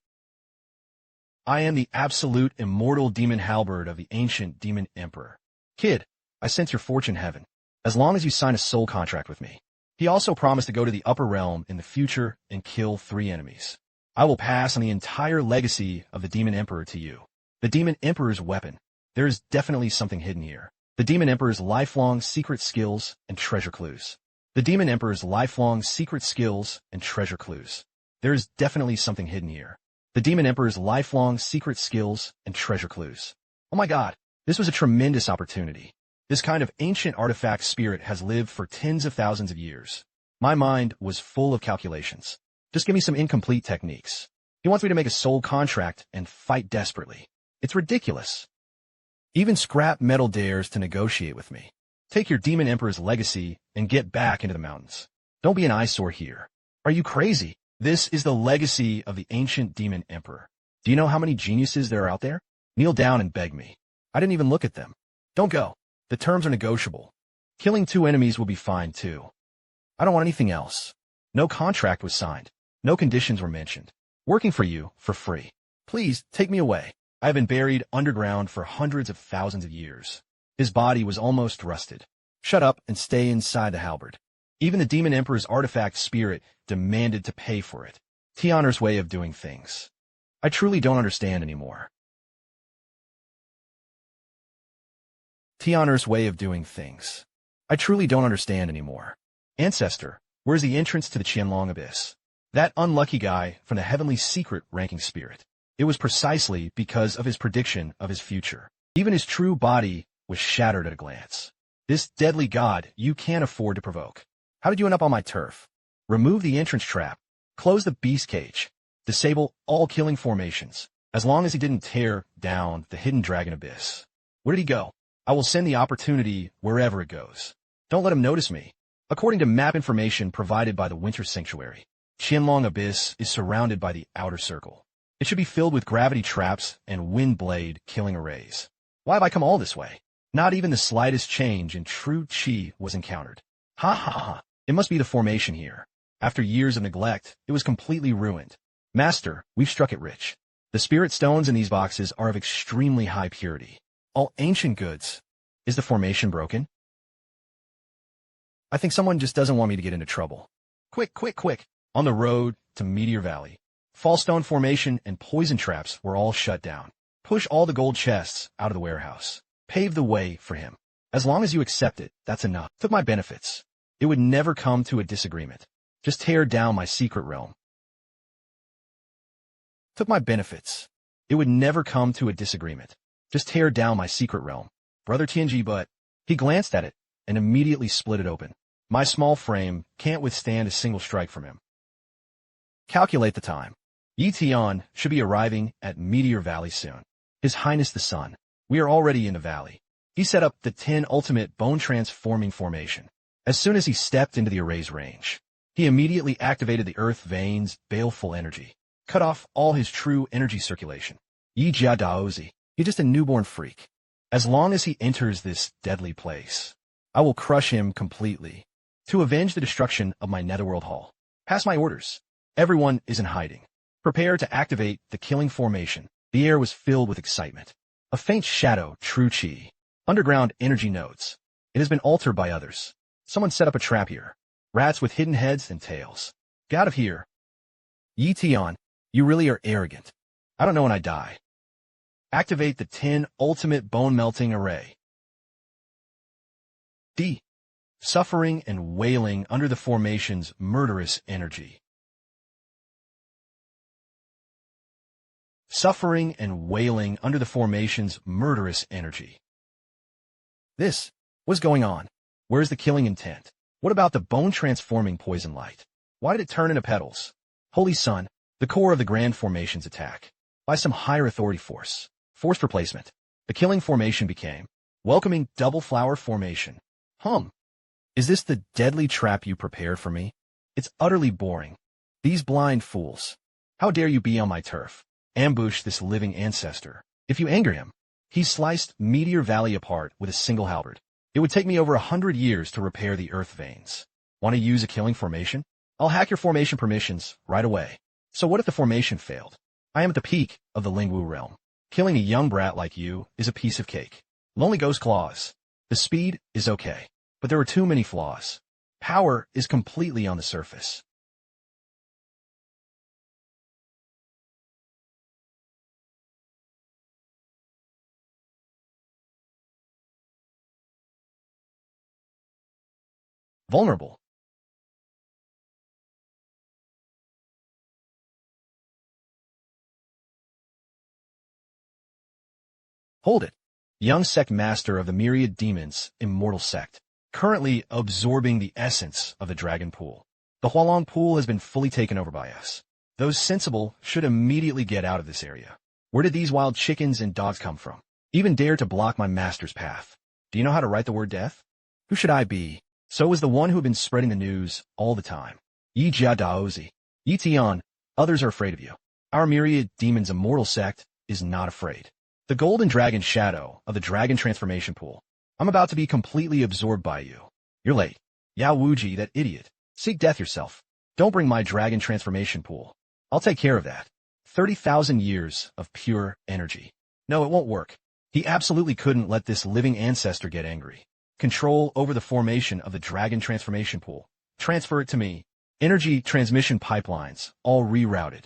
I am the absolute immortal demon halberd of the ancient demon emperor. Kid, I sense your fortune heaven, as long as you sign a soul contract with me. He also promised to go to the upper realm in the future and kill 3 enemies. I will pass on the entire legacy of the demon emperor to you. The demon emperor's weapon. There is definitely something hidden here. The demon emperor's lifelong secret skills and treasure clues. The demon emperor's lifelong secret skills and treasure clues. There is definitely something hidden here. The demon emperor's lifelong secret skills and treasure clues. Oh my god, this was a tremendous opportunity. This kind of ancient artifact spirit has lived for tens of thousands of years. My mind was full of calculations. Just give me some incomplete techniques. He wants me to make a soul contract and fight desperately. It's ridiculous. Even scrap metal dares to negotiate with me. Take your demon emperor's legacy and get back into the mountains. Don't be an eyesore here. Are you crazy? This is the legacy of the ancient demon emperor. Do you know how many geniuses there are out there? Kneel down and beg me. I didn't even look at them. Don't go. The terms are negotiable. Killing 2 enemies will be fine too. I don't want anything else. No contract was signed. No conditions were mentioned. Working for you for free. Please take me away. I have been buried underground for hundreds of thousands of years. His body was almost rusted. Shut up and stay inside the halberd. Even the demon emperor's artifact spirit demanded to pay for it. Tian's way of doing things. I truly don't understand anymore. Tian's way of doing things. I truly don't understand anymore. Ancestor, where's the entrance to the Qianlong Abyss? That unlucky guy from the heavenly secret ranking spirit. It was precisely because of his prediction of his future. Even his true body was shattered at a glance. This deadly god you can't afford to provoke. How did you end up on my turf? Remove the entrance trap. Close the beast cage. Disable all killing formations, as long as he didn't tear down the hidden dragon abyss. Where did he go? I will send the opportunity wherever it goes. Don't let him notice me. According to map information provided by the Winter Sanctuary, Qianlong Abyss is surrounded by the outer circle. It should be filled with gravity traps and wind blade killing arrays. Why have I come all this way? Not even the slightest change in true chi was encountered. Ha ha ha. It must be the formation here. After years of neglect, it was completely ruined. Master, we've struck it rich. The spirit stones in these boxes are of extremely high purity. All ancient goods. Is the formation broken? I think someone just doesn't want me to get into trouble. Quick, quick, quick. On the road to Meteor Valley. Fallstone formation and poison traps were all shut down. Push all the gold chests out of the warehouse. Pave the way for him. As long as you accept it, that's enough. Took my benefits. It would never come to a disagreement. Just tear down my secret realm. Took my benefits. It would never come to a disagreement. Just tear down my secret realm. Brother Tianji, but he glanced at it and immediately split it open. My small frame can't withstand a single strike from him. Calculate the time. Yi Tian should be arriving at Meteor Valley soon. His Highness the Sun. We are already in the valley. He set up the 10 ultimate bone transforming formation. As soon as he stepped into the array's range, he immediately activated the earth vein's baleful energy, cut off all his true energy circulation. Yi Jia Daozi, he's just a newborn freak. As long as he enters this deadly place, I will crush him completely. To avenge the destruction of my netherworld hall, pass my orders. Everyone is in hiding. Prepare to activate the killing formation. The air was filled with excitement. A faint shadow, true chi. Underground energy nodes. It has been altered by others. Someone set up a trap here. Rats with hidden heads and tails. Get out of here. Yi Tian, you really are arrogant. I don't know when I die. Activate the 10 ultimate bone-melting array. D. Suffering and wailing under the formation's murderous energy. Suffering and wailing under the formation's murderous energy. This was going on. Where's the killing intent? What about the bone-transforming poison light? Why did it turn into petals? Holy Sun, the core of the Grand Formation's attack. By some higher authority force. Forced replacement. The killing formation became welcoming double flower formation. Is this the deadly trap you prepared for me? It's utterly boring. These blind fools. How dare you be on my turf? Ambush this living ancestor. If you anger him, he sliced Meteor Valley apart with a single halberd. It would take me over 100 years to repair the earth veins. Want to use a killing formation? I'll hack your formation permissions right away. So what if the formation failed? I am at the peak of the Lingwu realm. Killing a young brat like you is a piece of cake. Lonely Ghost Claws. The speed is okay, but there are too many flaws. Power is completely on the surface. Vulnerable. Hold it. Young sect master of the myriad demons, Immortal sect, currently absorbing the essence of the dragon pool. The Hualong pool has been fully taken over by us. Those sensible should immediately get out of this area. Where did these wild chickens and dogs come from? Even dare to block my master's path. Do you know how to write the word death? Who should I be? So is the one who had been spreading the news all the time. Yi Jia Daozi. Yi Tian, others are afraid of you. Our myriad demons Immortal sect is not afraid. The golden dragon shadow of the dragon transformation pool. I'm about to be completely absorbed by you. You're late. Yao Wuji, that idiot. Seek death yourself. Don't bring my dragon transformation pool. I'll take care of that. 30,000 years of pure energy. No, it won't work. He absolutely couldn't let this living ancestor get angry. Control over the formation of the dragon transformation pool. Transfer it to me. Energy transmission pipelines, all rerouted.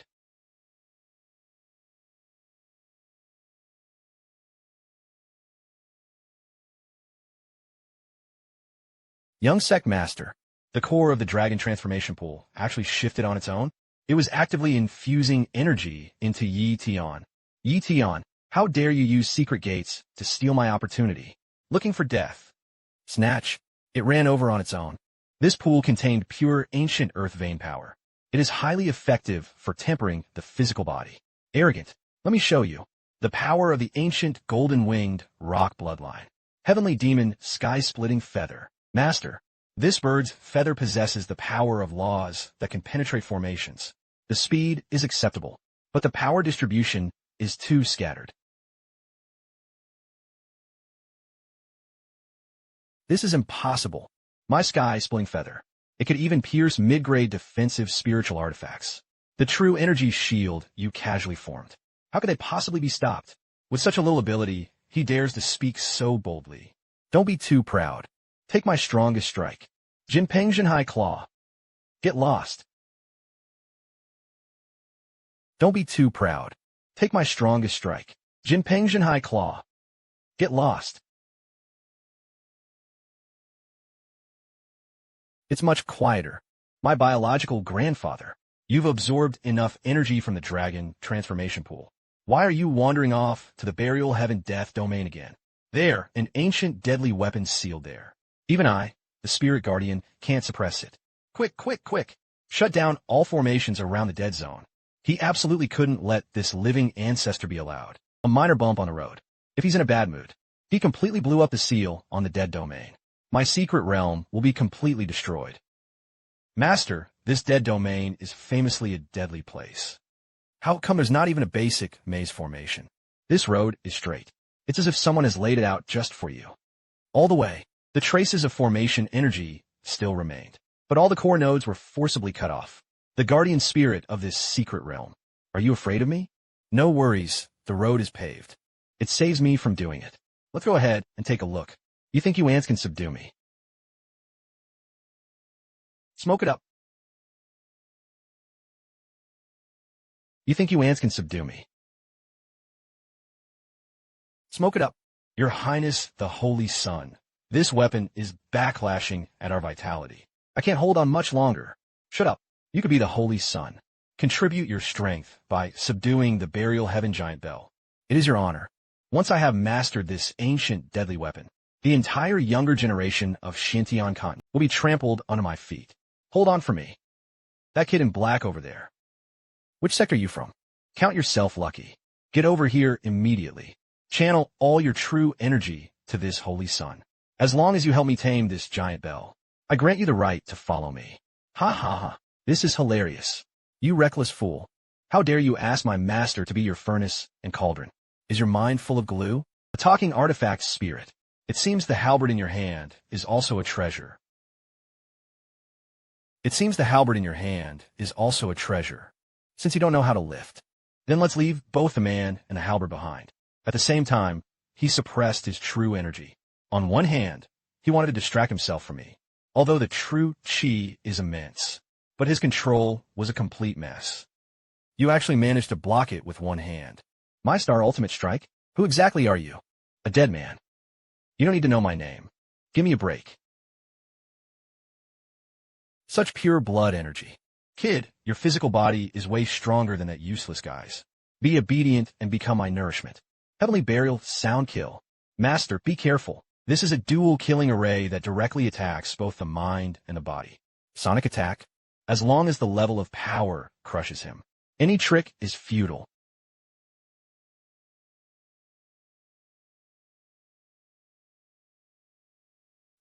Young sect master. The core of the dragon transformation pool actually shifted on its own. It was actively infusing energy into Yi Tian. Yi Tian, how dare you use secret gates to steal my opportunity? Looking for death. Snatch. It ran over on its own. This pool contained pure ancient earth vein power. It is highly effective for tempering the physical body. Arrogant. Let me show you. The power of the ancient golden-winged rock bloodline. Heavenly demon sky-splitting feather. Master. This bird's feather possesses the power of laws that can penetrate formations. The speed is acceptable, but the power distribution is too scattered. This is impossible. My sky-splitting feather. It could even pierce mid-grade defensive spiritual artifacts. The true energy shield you casually formed. How could they possibly be stopped? With such a little ability, he dares to speak so boldly. Don't be too proud. Take my strongest strike. Jinpeng Jinhai Claw. Get lost. Don't be too proud. Take my strongest strike. Jinpeng Jinhai Claw. Get lost. It's much quieter. My biological grandfather. You've absorbed enough energy from the dragon transformation pool. Why are you wandering off to the burial heaven death domain again? There, an ancient deadly weapon sealed there. Even I, the spirit guardian, can't suppress it. Quick, quick, quick. Shut down all formations around the dead zone. He absolutely couldn't let this living ancestor be allowed. A minor bump on the road. If he's in a bad mood, he completely blew up the seal on the dead domain. My secret realm will be completely destroyed. Master, this dead domain is famously a deadly place. How come there's not even a basic maze formation? This road is straight. It's as if someone has laid it out just for you. All the way, the traces of formation energy still remained, but all the core nodes were forcibly cut off. The guardian spirit of this secret realm. Are you afraid of me? No worries, the road is paved. It saves me from doing it. Let's go ahead and take a look. You think you ants can subdue me? Smoke it up. You think you ants can subdue me? Smoke it up. Your Highness, the Holy Sun. This weapon is backlashing at our vitality. I can't hold on much longer. Shut up. You could be the Holy Sun. Contribute your strength by subduing the burial heaven giant bell. It is your honor. Once I have mastered this ancient deadly weapon, the entire younger generation of Xuantian Continent will be trampled under my feet. Hold on for me. That kid in black over there. Which sector are you from? Count yourself lucky. Get over here immediately. Channel all your true energy to this Holy Sun. As long as you help me tame this giant bell, I grant you the right to follow me. Ha ha ha. This is hilarious. You reckless fool. How dare you ask my master to be your furnace and cauldron? Is your mind full of glue? A talking artifact spirit. It seems the halberd in your hand is also a treasure. Since you don't know how to lift. Then let's leave both the man and the halberd behind. At the same time, he suppressed his true energy. On one hand, he wanted to distract himself from me, although the true chi is immense. But his control was a complete mess. You actually managed to block it with one hand. My star ultimate strike? Who exactly are you? A dead man. You don't need to know my name. Give me a break. Such pure blood energy. Kid, your physical body is way stronger than that useless guy's. Be obedient and become my nourishment. Heavenly Burial, sound kill. Master, be careful. This is a dual killing array that directly attacks both the mind and the body. Sonic attack. As long as the level of power crushes him. Any trick is futile.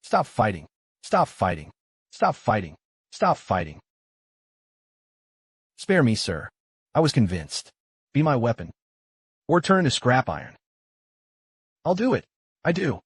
Stop fighting. Stop fighting. Stop fighting. Stop fighting. Spare me, sir. I was convinced. Be my weapon. Or turn into scrap iron. I'll do it. I do.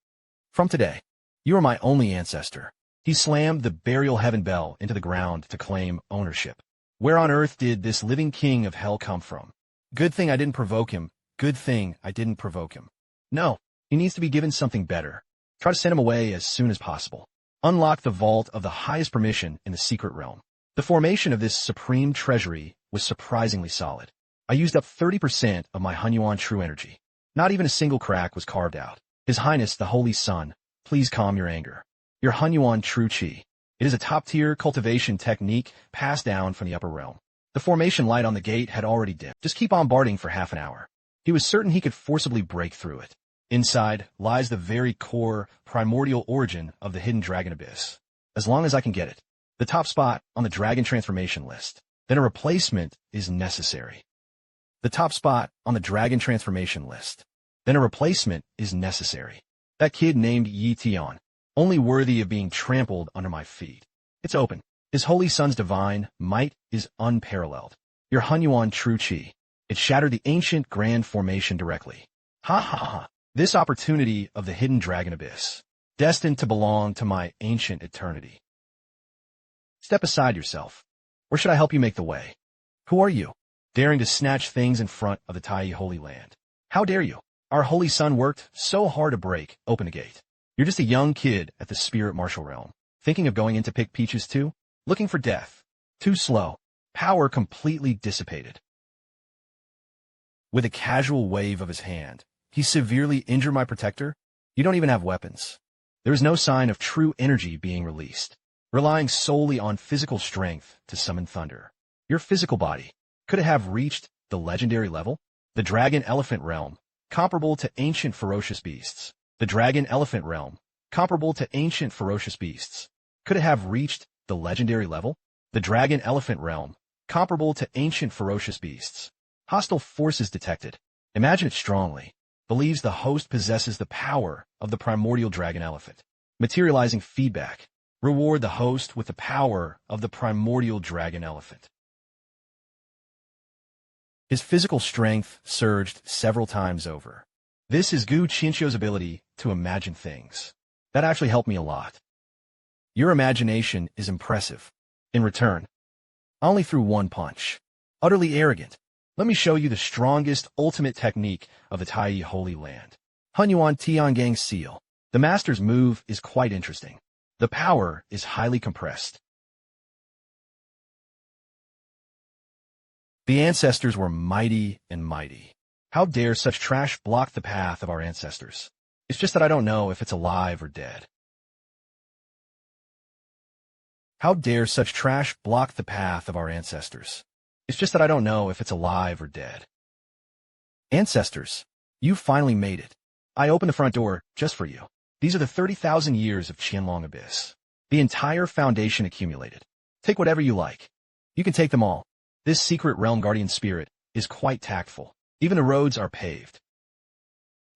From today, you are my only ancestor. He slammed the burial heaven bell into the ground to claim ownership. Where on earth did this living king of hell come from? Good thing I didn't provoke him. Good thing I didn't provoke him. No, he needs to be given something better. Try to send him away as soon as possible. Unlock the vault of the highest permission in the secret realm. The formation of this supreme treasury was surprisingly solid. I used up 30% of my Hunyuan true energy. Not even a single crack was carved out. His Highness, the Holy Sun, please calm your anger. Your Hunyuan true chi. It is a top-tier cultivation technique passed down from the upper realm. The formation light on the gate had already dimmed. Just keep bombarding for half an hour. He was certain he could forcibly break through it. Inside lies the very core, primordial origin of the hidden dragon abyss. As long as I can get it. The top spot on the dragon transformation list. Then a replacement is necessary. The top spot on the dragon transformation list. Then a replacement is necessary. That kid named Tian, only worthy of being trampled under my feet. It's open. His Holy Sun's divine might is unparalleled. Your Hunyuan true chi. It shattered the ancient grand formation directly. Ha ha ha. This opportunity of the hidden dragon abyss, destined to belong to my ancient eternity. Step aside yourself. Or should I help you make the way? Who are you? Daring to snatch things in front of the Tai Holy Land. How dare you? Our Holy Sun worked so hard to break open a gate. You're just a young kid at the spirit martial realm. Thinking of going in to pick peaches too? Looking for death. Too slow. Power completely dissipated. With a casual wave of his hand, he severely injured my protector. You don't even have weapons. There is no sign of true energy being released, relying solely on physical strength to summon thunder. Your physical body, could it have reached the legendary level? The dragon elephant realm, comparable to ancient ferocious beasts. The dragon elephant realm, comparable to ancient ferocious beasts. Could it have reached the legendary level? The dragon elephant realm, comparable to ancient ferocious beasts. Hostile forces detected. Imagine it strongly. Believes the host possesses the power of the primordial dragon elephant. Materializing feedback. Reward the host with the power of the primordial dragon elephant. His physical strength surged several times over. This is Gu Qianqiu's ability to imagine things. That actually helped me a lot. Your imagination is impressive. In return, I only threw one punch. Utterly arrogant. Let me show you the strongest ultimate technique of the Tai Holy Land. Hunyuan Tiangang Seal. The master's move is quite interesting. The power is highly compressed. The ancestors were mighty and mighty. How dare such trash block the path of our ancestors? It's just that I don't know if it's alive or dead. How dare such trash block the path of our ancestors? It's just that I don't know if it's alive or dead. Ancestors, you finally made it. I opened the front door just for you. These are the 30,000 years of Qianlong Abyss. The entire foundation accumulated. Take whatever you like. You can take them all. This secret realm guardian spirit is quite tactful. Even the roads are paved.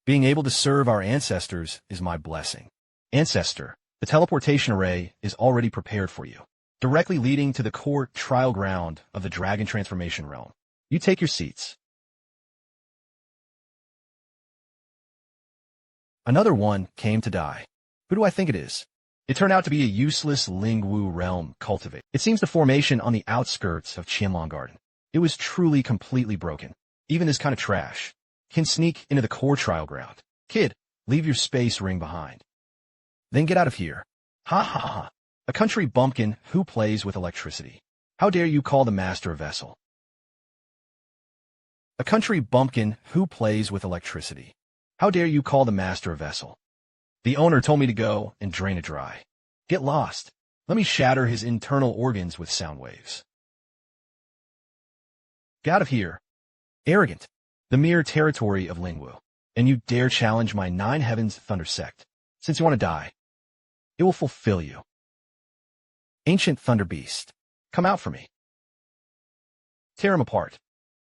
Being able to serve our ancestors is my blessing. Ancestor, the teleportation array is already prepared for you, directly leading to the core trial ground of the dragon transformation realm. You take your seats. Another one came to die. Who do I think it is? It turned out to be a useless Lingwu realm cultivate. It seems the formation on the outskirts of Qianlong Garden. It was truly completely broken. Even this kind of trash can sneak into the core trial ground. Kid, leave your space ring behind. Then get out of here. Ha ha ha. A country bumpkin who plays with electricity. How dare you call the master a vessel? A country bumpkin who plays with electricity. How dare you call the master a vessel? The owner told me to go and drain it dry. Get lost. Let me shatter his internal organs with sound waves. Get out of here. Arrogant. The mere territory of Lingwu. And you dare challenge my Nine Heavens Thunder Sect. Since you want to die, it will fulfill you. Ancient Thunder Beast. Come out for me. Tear him apart.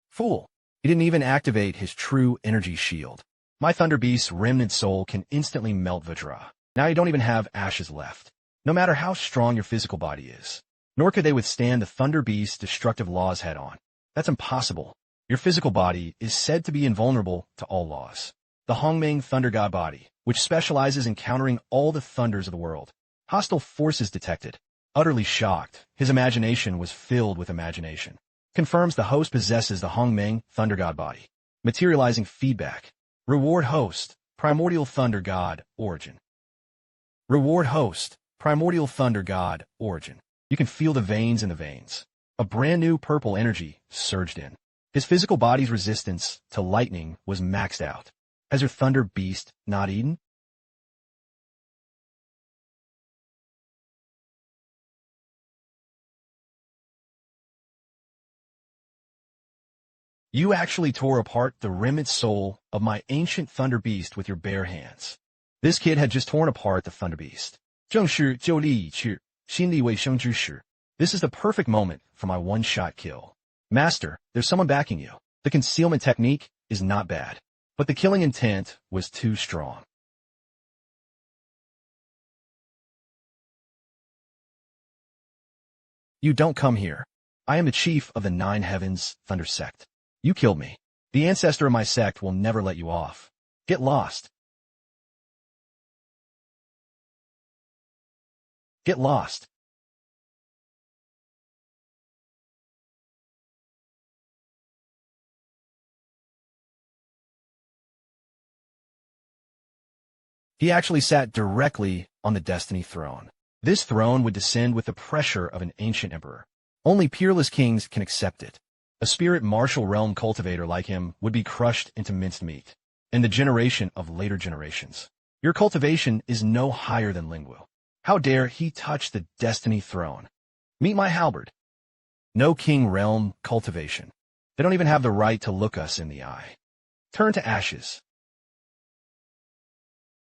Fool. He didn't even activate his true energy shield. My Thunder Beast's remnant soul can instantly melt Vajra. Now you don't even have ashes left. No matter how strong your physical body is. Nor could they withstand the Thunder Beast's destructive laws head-on. That's impossible. Your physical body is said to be invulnerable to all laws. The Hongmeng Thunder God body, which specializes in countering all the thunders of the world. Hostile forces detected. Utterly shocked, his imagination was filled with imagination. Confirms the host possesses the Hongmeng Thunder God body. Materializing feedback. Reward host, primordial thunder god, origin. Reward host, primordial thunder god, origin. You can feel the veins in the veins. A brand new purple energy surged in. His physical body's resistance to lightning was maxed out. Has your thunder beast not eaten? You actually tore apart the remnant soul of my ancient Thunder Beast with your bare hands. This kid had just torn apart the Thunder Beast. 正是就力以去，心力未生之时. This is the perfect moment for my one-shot kill. Master, there's someone backing you. The concealment technique is not bad, but the killing intent was too strong. You don't come here. I am the chief of the Nine Heavens Thunder Sect. You killed me. The ancestor of my sect will never let you off. Get lost. Get lost. He actually sat directly on the Destiny throne. This throne would descend with the pressure of an ancient emperor. Only peerless kings can accept it. A spirit martial realm cultivator like him would be crushed into minced meat. In the generation of later generations. Your cultivation is no higher than Lingwu. How dare he touch the Destiny throne? Meet my halberd. No king realm cultivation. They don't even have the right to look us in the eye. Turn to ashes.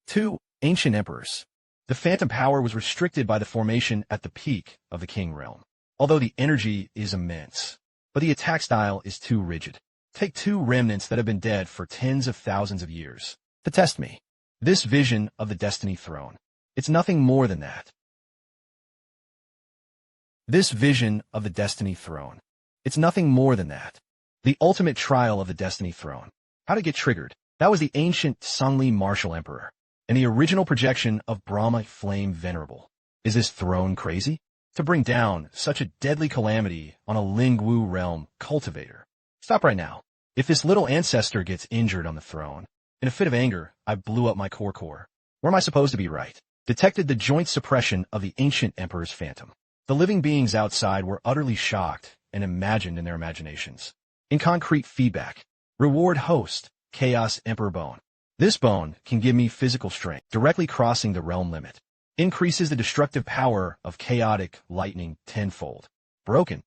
2. Ancient emperors. The phantom power was restricted by the formation at the peak of the king realm. Although the energy is immense. But the attack style is too rigid. Take 2 remnants that have been dead for tens of thousands of years to test me. This vision of the Destiny throne. It's nothing more than that. This vision of the Destiny Throne. It's nothing more than that. The ultimate trial of the Destiny Throne. How to get triggered. That was the ancient Sungli martial emperor, and the original projection of Brahma Flame Venerable. Is this throne crazy? To bring down such a deadly calamity on a Lingwu realm cultivator. Stop right now. If this little ancestor gets injured on the throne, in a fit of anger, I blew up my core. Where am I supposed to be right? Detected the joint suppression of the ancient emperor's phantom. The living beings outside were utterly shocked and imagined in their imaginations. In concrete feedback. Reward host, Chaos Emperor Bone. This bone can give me physical strength, directly crossing the realm limit. Increases the destructive power of chaotic lightning tenfold. Broken.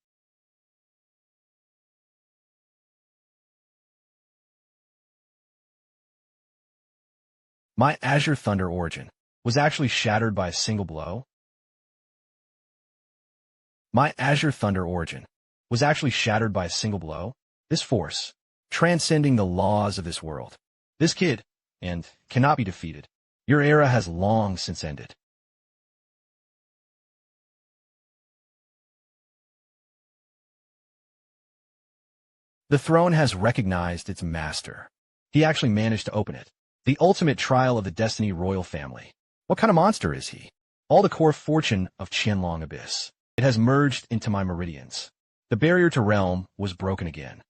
My Azure Thunder origin was actually shattered by a single blow. My Azure Thunder origin was actually shattered by a single blow. This force, transcending the laws of this world. This kid, and cannot be defeated. Your era has long since ended. The throne has recognized its master. He actually managed to open it. The ultimate trial of the Destiny royal family. What kind of monster is he? All the core fortune of Qianlong Abyss. It has merged into my meridians. The barrier to realm was broken again.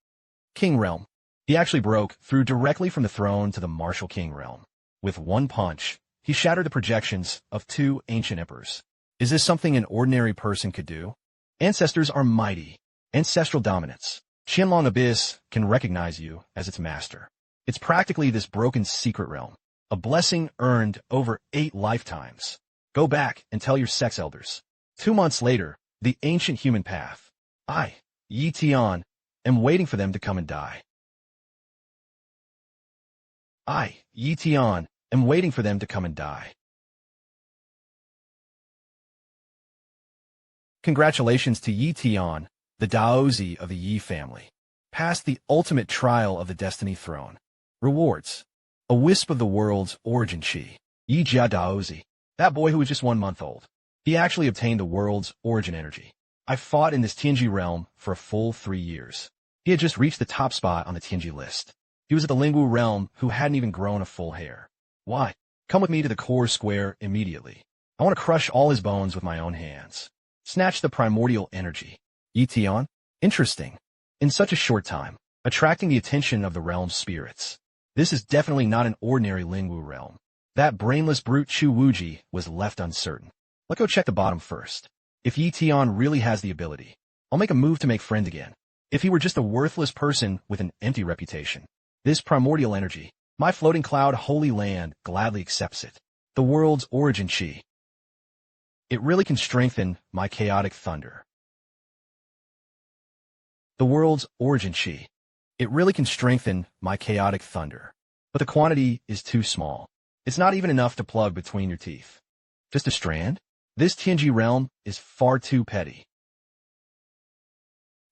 King Realm. He actually broke through directly from the throne to the martial king realm. With one punch, he shattered the projections of two ancient emperors. Is this something an ordinary person could do? Ancestors are mighty. Ancestral dominance. Qianlong Abyss can recognize you as its master. It's practically this broken secret realm. A blessing earned over 8 lifetimes. Go back and tell your sex elders. 2 months later, the ancient human path. I, Yi Tian, am waiting for them to come and die. I, Yi Tian, am waiting for them to come and die. Congratulations to Yi Tian, the Daozi of the Yi family. Past the ultimate trial of the Destiny Throne. Rewards. A wisp of the world's origin chi. Yi Jia Daozi. That boy who was just 1 month old. He actually obtained the world's origin energy. I fought in this Tianji realm for a full 3 years. He had just reached the top spot on the Tianji list. He was at the Lingwu realm who hadn't even grown a full hair. Why? Come with me to the core square immediately. I want to crush all his bones with my own hands. Snatch the primordial energy. Yi Tian? Interesting. In such a short time, attracting the attention of the realm's spirits. This is definitely not an ordinary Lingwu realm. That brainless brute Chu Wuji was left uncertain. Let's go check the bottom first. If Yi Tian really has the ability, I'll make a move to make friends again. If he were just a worthless person with an empty reputation, this primordial energy, my floating cloud holy land gladly accepts it. The world's origin chi. It really can strengthen my chaotic thunder. The world's origin chi. It really can strengthen my chaotic thunder. But the quantity is too small. It's not even enough to plug between your teeth. Just a strand? This Tianji realm is far too petty.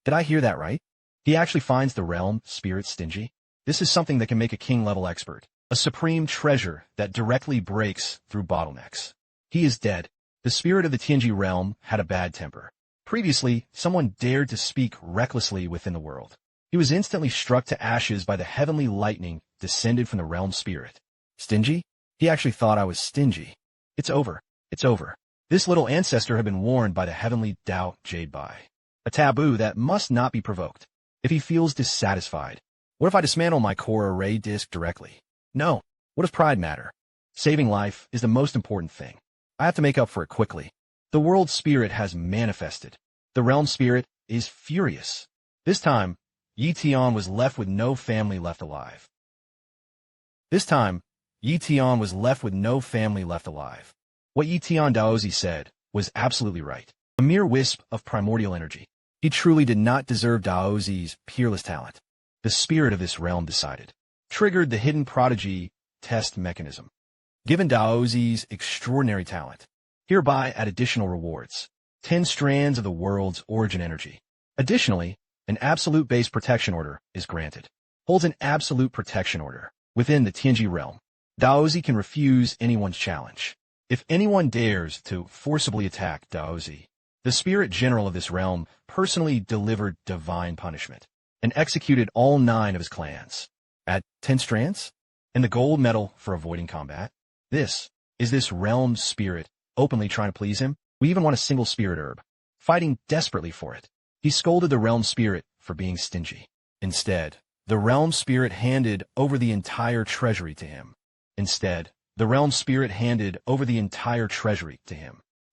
Did I hear that right? He actually finds the realm spirit stingy? This is something that can make a king-level expert. A supreme treasure that directly breaks through bottlenecks. He is dead. The spirit of the Tianji realm had a bad temper. Previously, someone dared to speak recklessly within the world. He was instantly struck to ashes by the heavenly lightning descended from the realm spirit. Stingy? He actually thought I was stingy. It's over. It's over. This little ancestor had been warned by the heavenly Tao Jade Bai. A taboo that must not be provoked. If he feels dissatisfied, what if I dismantle my core array disk directly? No. What does pride matter? Saving life is the most important thing. I have to make up for it quickly. The world spirit has manifested. The realm spirit is furious. This time, Yi Tian was left with no family left alive. This time, Yi Tian was left with no family left alive. What Yi Tian Daozi said was absolutely right. A mere wisp of primordial energy. He truly did not deserve Daozi's peerless talent. The spirit of this realm decided. Triggered the hidden prodigy test mechanism. Given Daozi's extraordinary talent. Hereby add additional rewards. 10 strands of the world's origin energy. Additionally, an absolute base protection order is granted. Holds an absolute protection order. Within the Tianji realm, Daozi can refuse anyone's challenge. If anyone dares to forcibly attack Daozi, the spirit general of this realm personally delivered divine punishment and executed all 9 of his clans at 10 strands and the gold medal for avoiding combat. This is this realm spirit openly trying to please him. We even want a single spirit herb, fighting desperately for it. He scolded the realm spirit for being stingy. Instead, the realm spirit handed over the entire treasury to him.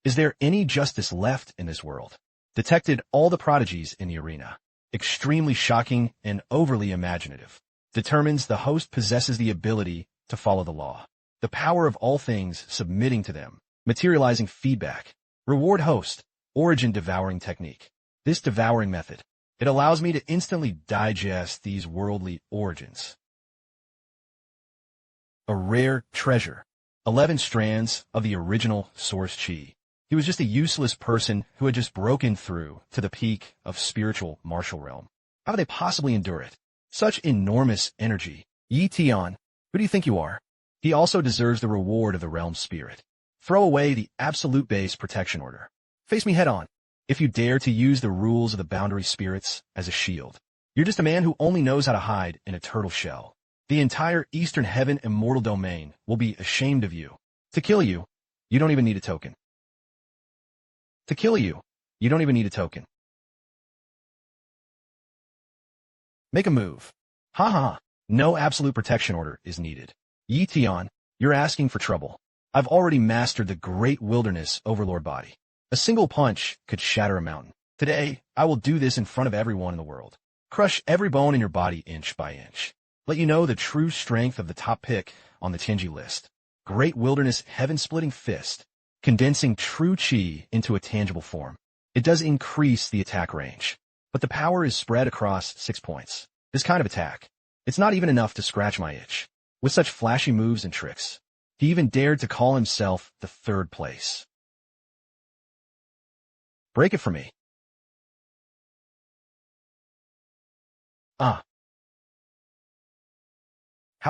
Is there any justice left in this world? Detected all the prodigies in the arena. Extremely shocking and overly imaginative. Determines the host possesses the ability to follow the law. The power of all things submitting to them. Materializing feedback. Reward host. Origin devouring technique. This devouring method. It allows me to instantly digest these worldly origins. A rare treasure. 11 strands of the original source chi. He was just a useless person who had just broken through to the peak of spiritual martial realm. How could they possibly endure it? Such enormous energy. Tian, who do you think you are? He also deserves the reward of the realm spirit. Throw away the absolute base protection order. Face me head on. If you dare to use the rules of the boundary spirits as a shield, you're just a man who only knows how to hide in a turtle shell. The entire Eastern Heaven Immortal domain will be ashamed of you. To kill you, you don't even need a token. Make a move. No absolute protection order is needed. Tian, you're asking for trouble. I've already mastered the great wilderness overlord body. A single punch could shatter a mountain. Today, I will do this in front of everyone in the world. Crush every bone in your body inch by inch. Let you know the true strength of the top pick on the Tianji list. Great wilderness heaven-splitting fist. Condensing true chi into a tangible form. It does increase the attack range, but the power is spread across 6 points. This kind of attack, it's not even enough to scratch my itch. With such flashy moves and tricks, he even dared to call himself the 3rd place. Break it for me. How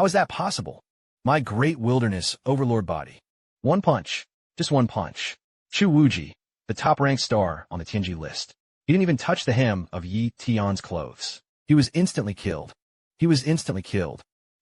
is that possible? My great wilderness overlord body. One punch. Just one punch. Chu Wuji, the top-ranked star on the Tianji list. He didn't even touch the hem of Yi Tian's clothes. He was instantly killed.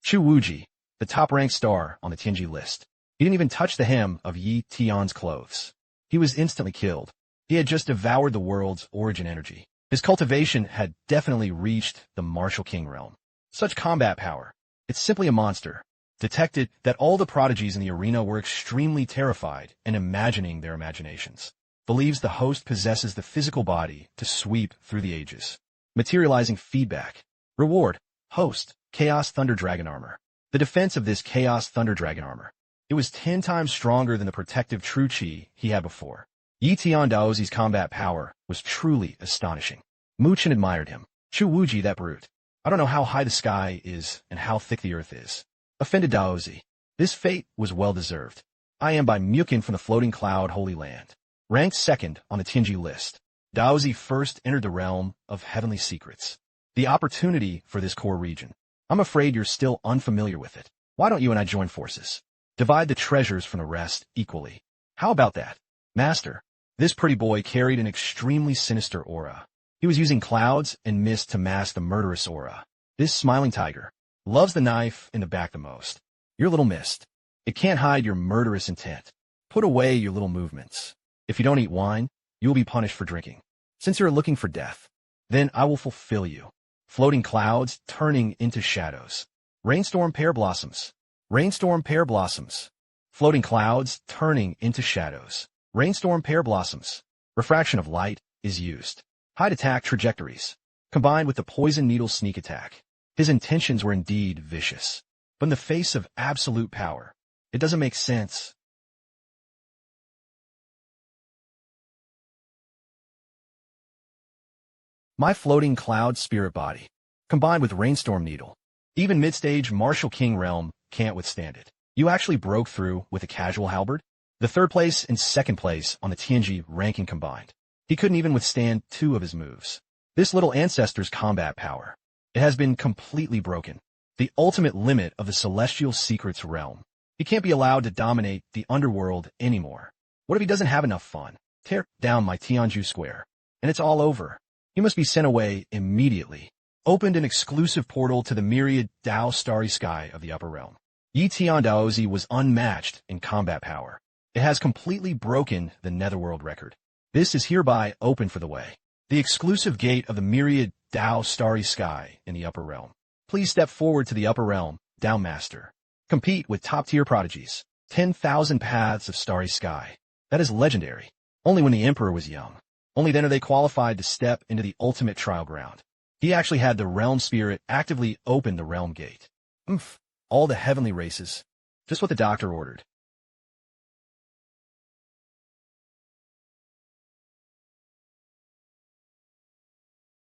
Chu Wuji, the top-ranked star on the Tianji list. He didn't even touch the hem of Yi Tian's clothes. He was instantly killed. He had just devoured the world's origin energy. His cultivation had definitely reached the martial king realm. Such combat power. It's simply a monster. Detected that all the prodigies in the arena were extremely terrified and imagining their imaginations. Believes the host possesses the physical body to sweep through the ages. Materializing feedback. Reward. Host. Chaos Thunder Dragon Armor. The defense of this Chaos Thunder Dragon Armor. It was 10 times stronger than the protective true chi he had before. Yi Tian Daozi's combat power was truly astonishing. Muchen admired him. Chu Wuji, that brute. I don't know how high the sky is and how thick the earth is. Offended Daozi. This fate was well-deserved. I am by Mukin from the Floating Cloud Holy Land. Ranked 2nd on the Tianji list. Daozi first entered the realm of heavenly secrets. The opportunity for this core region. I'm afraid you're still unfamiliar with it. Why don't you and I join forces? Divide the treasures from the rest equally. How about that? Master. This pretty boy carried an extremely sinister aura. He was using clouds and mist to mask the murderous aura. This smiling tiger loves the knife in the back the most. Your little mist. It can't hide your murderous intent. Put away your little movements. If you don't eat wine, you will be punished for drinking. Since you're looking for death, then I will fulfill you. Floating clouds turning into shadows. Rainstorm pear blossoms. Rainstorm pear blossoms. Floating clouds turning into shadows. Rainstorm pear blossoms. Refraction of light is used. Hide attack trajectories. Combined with the poison needle sneak attack. His intentions were indeed vicious. But in the face of absolute power, it doesn't make sense. My floating cloud spirit body, combined with rainstorm needle. Even mid-stage martial king realm can't withstand it. You actually broke through with a casual halberd? The 3rd place and 2nd place on the Tianji ranking combined. He couldn't even withstand 2 of his moves. This little ancestor's combat power. It has been completely broken. The ultimate limit of the celestial secrets realm. He can't be allowed to dominate the underworld anymore. What if he doesn't have enough fun? Tear down my Tianju square. And it's all over. He must be sent away immediately. Opened an exclusive portal to the myriad Dao starry sky of the upper realm. Yi Tian Daozi was unmatched in combat power. It has completely broken the netherworld record. This is hereby open for the way. The exclusive gate of the myriad Dao starry sky in the upper realm. Please step forward to the upper realm, Dao Master. Compete with top-tier prodigies. 10,000 paths of starry sky. That is legendary. Only when the Emperor was young. Only then are they qualified to step into the ultimate trial ground. He actually had the realm spirit actively open the realm gate. All the heavenly races. Just what the doctor ordered.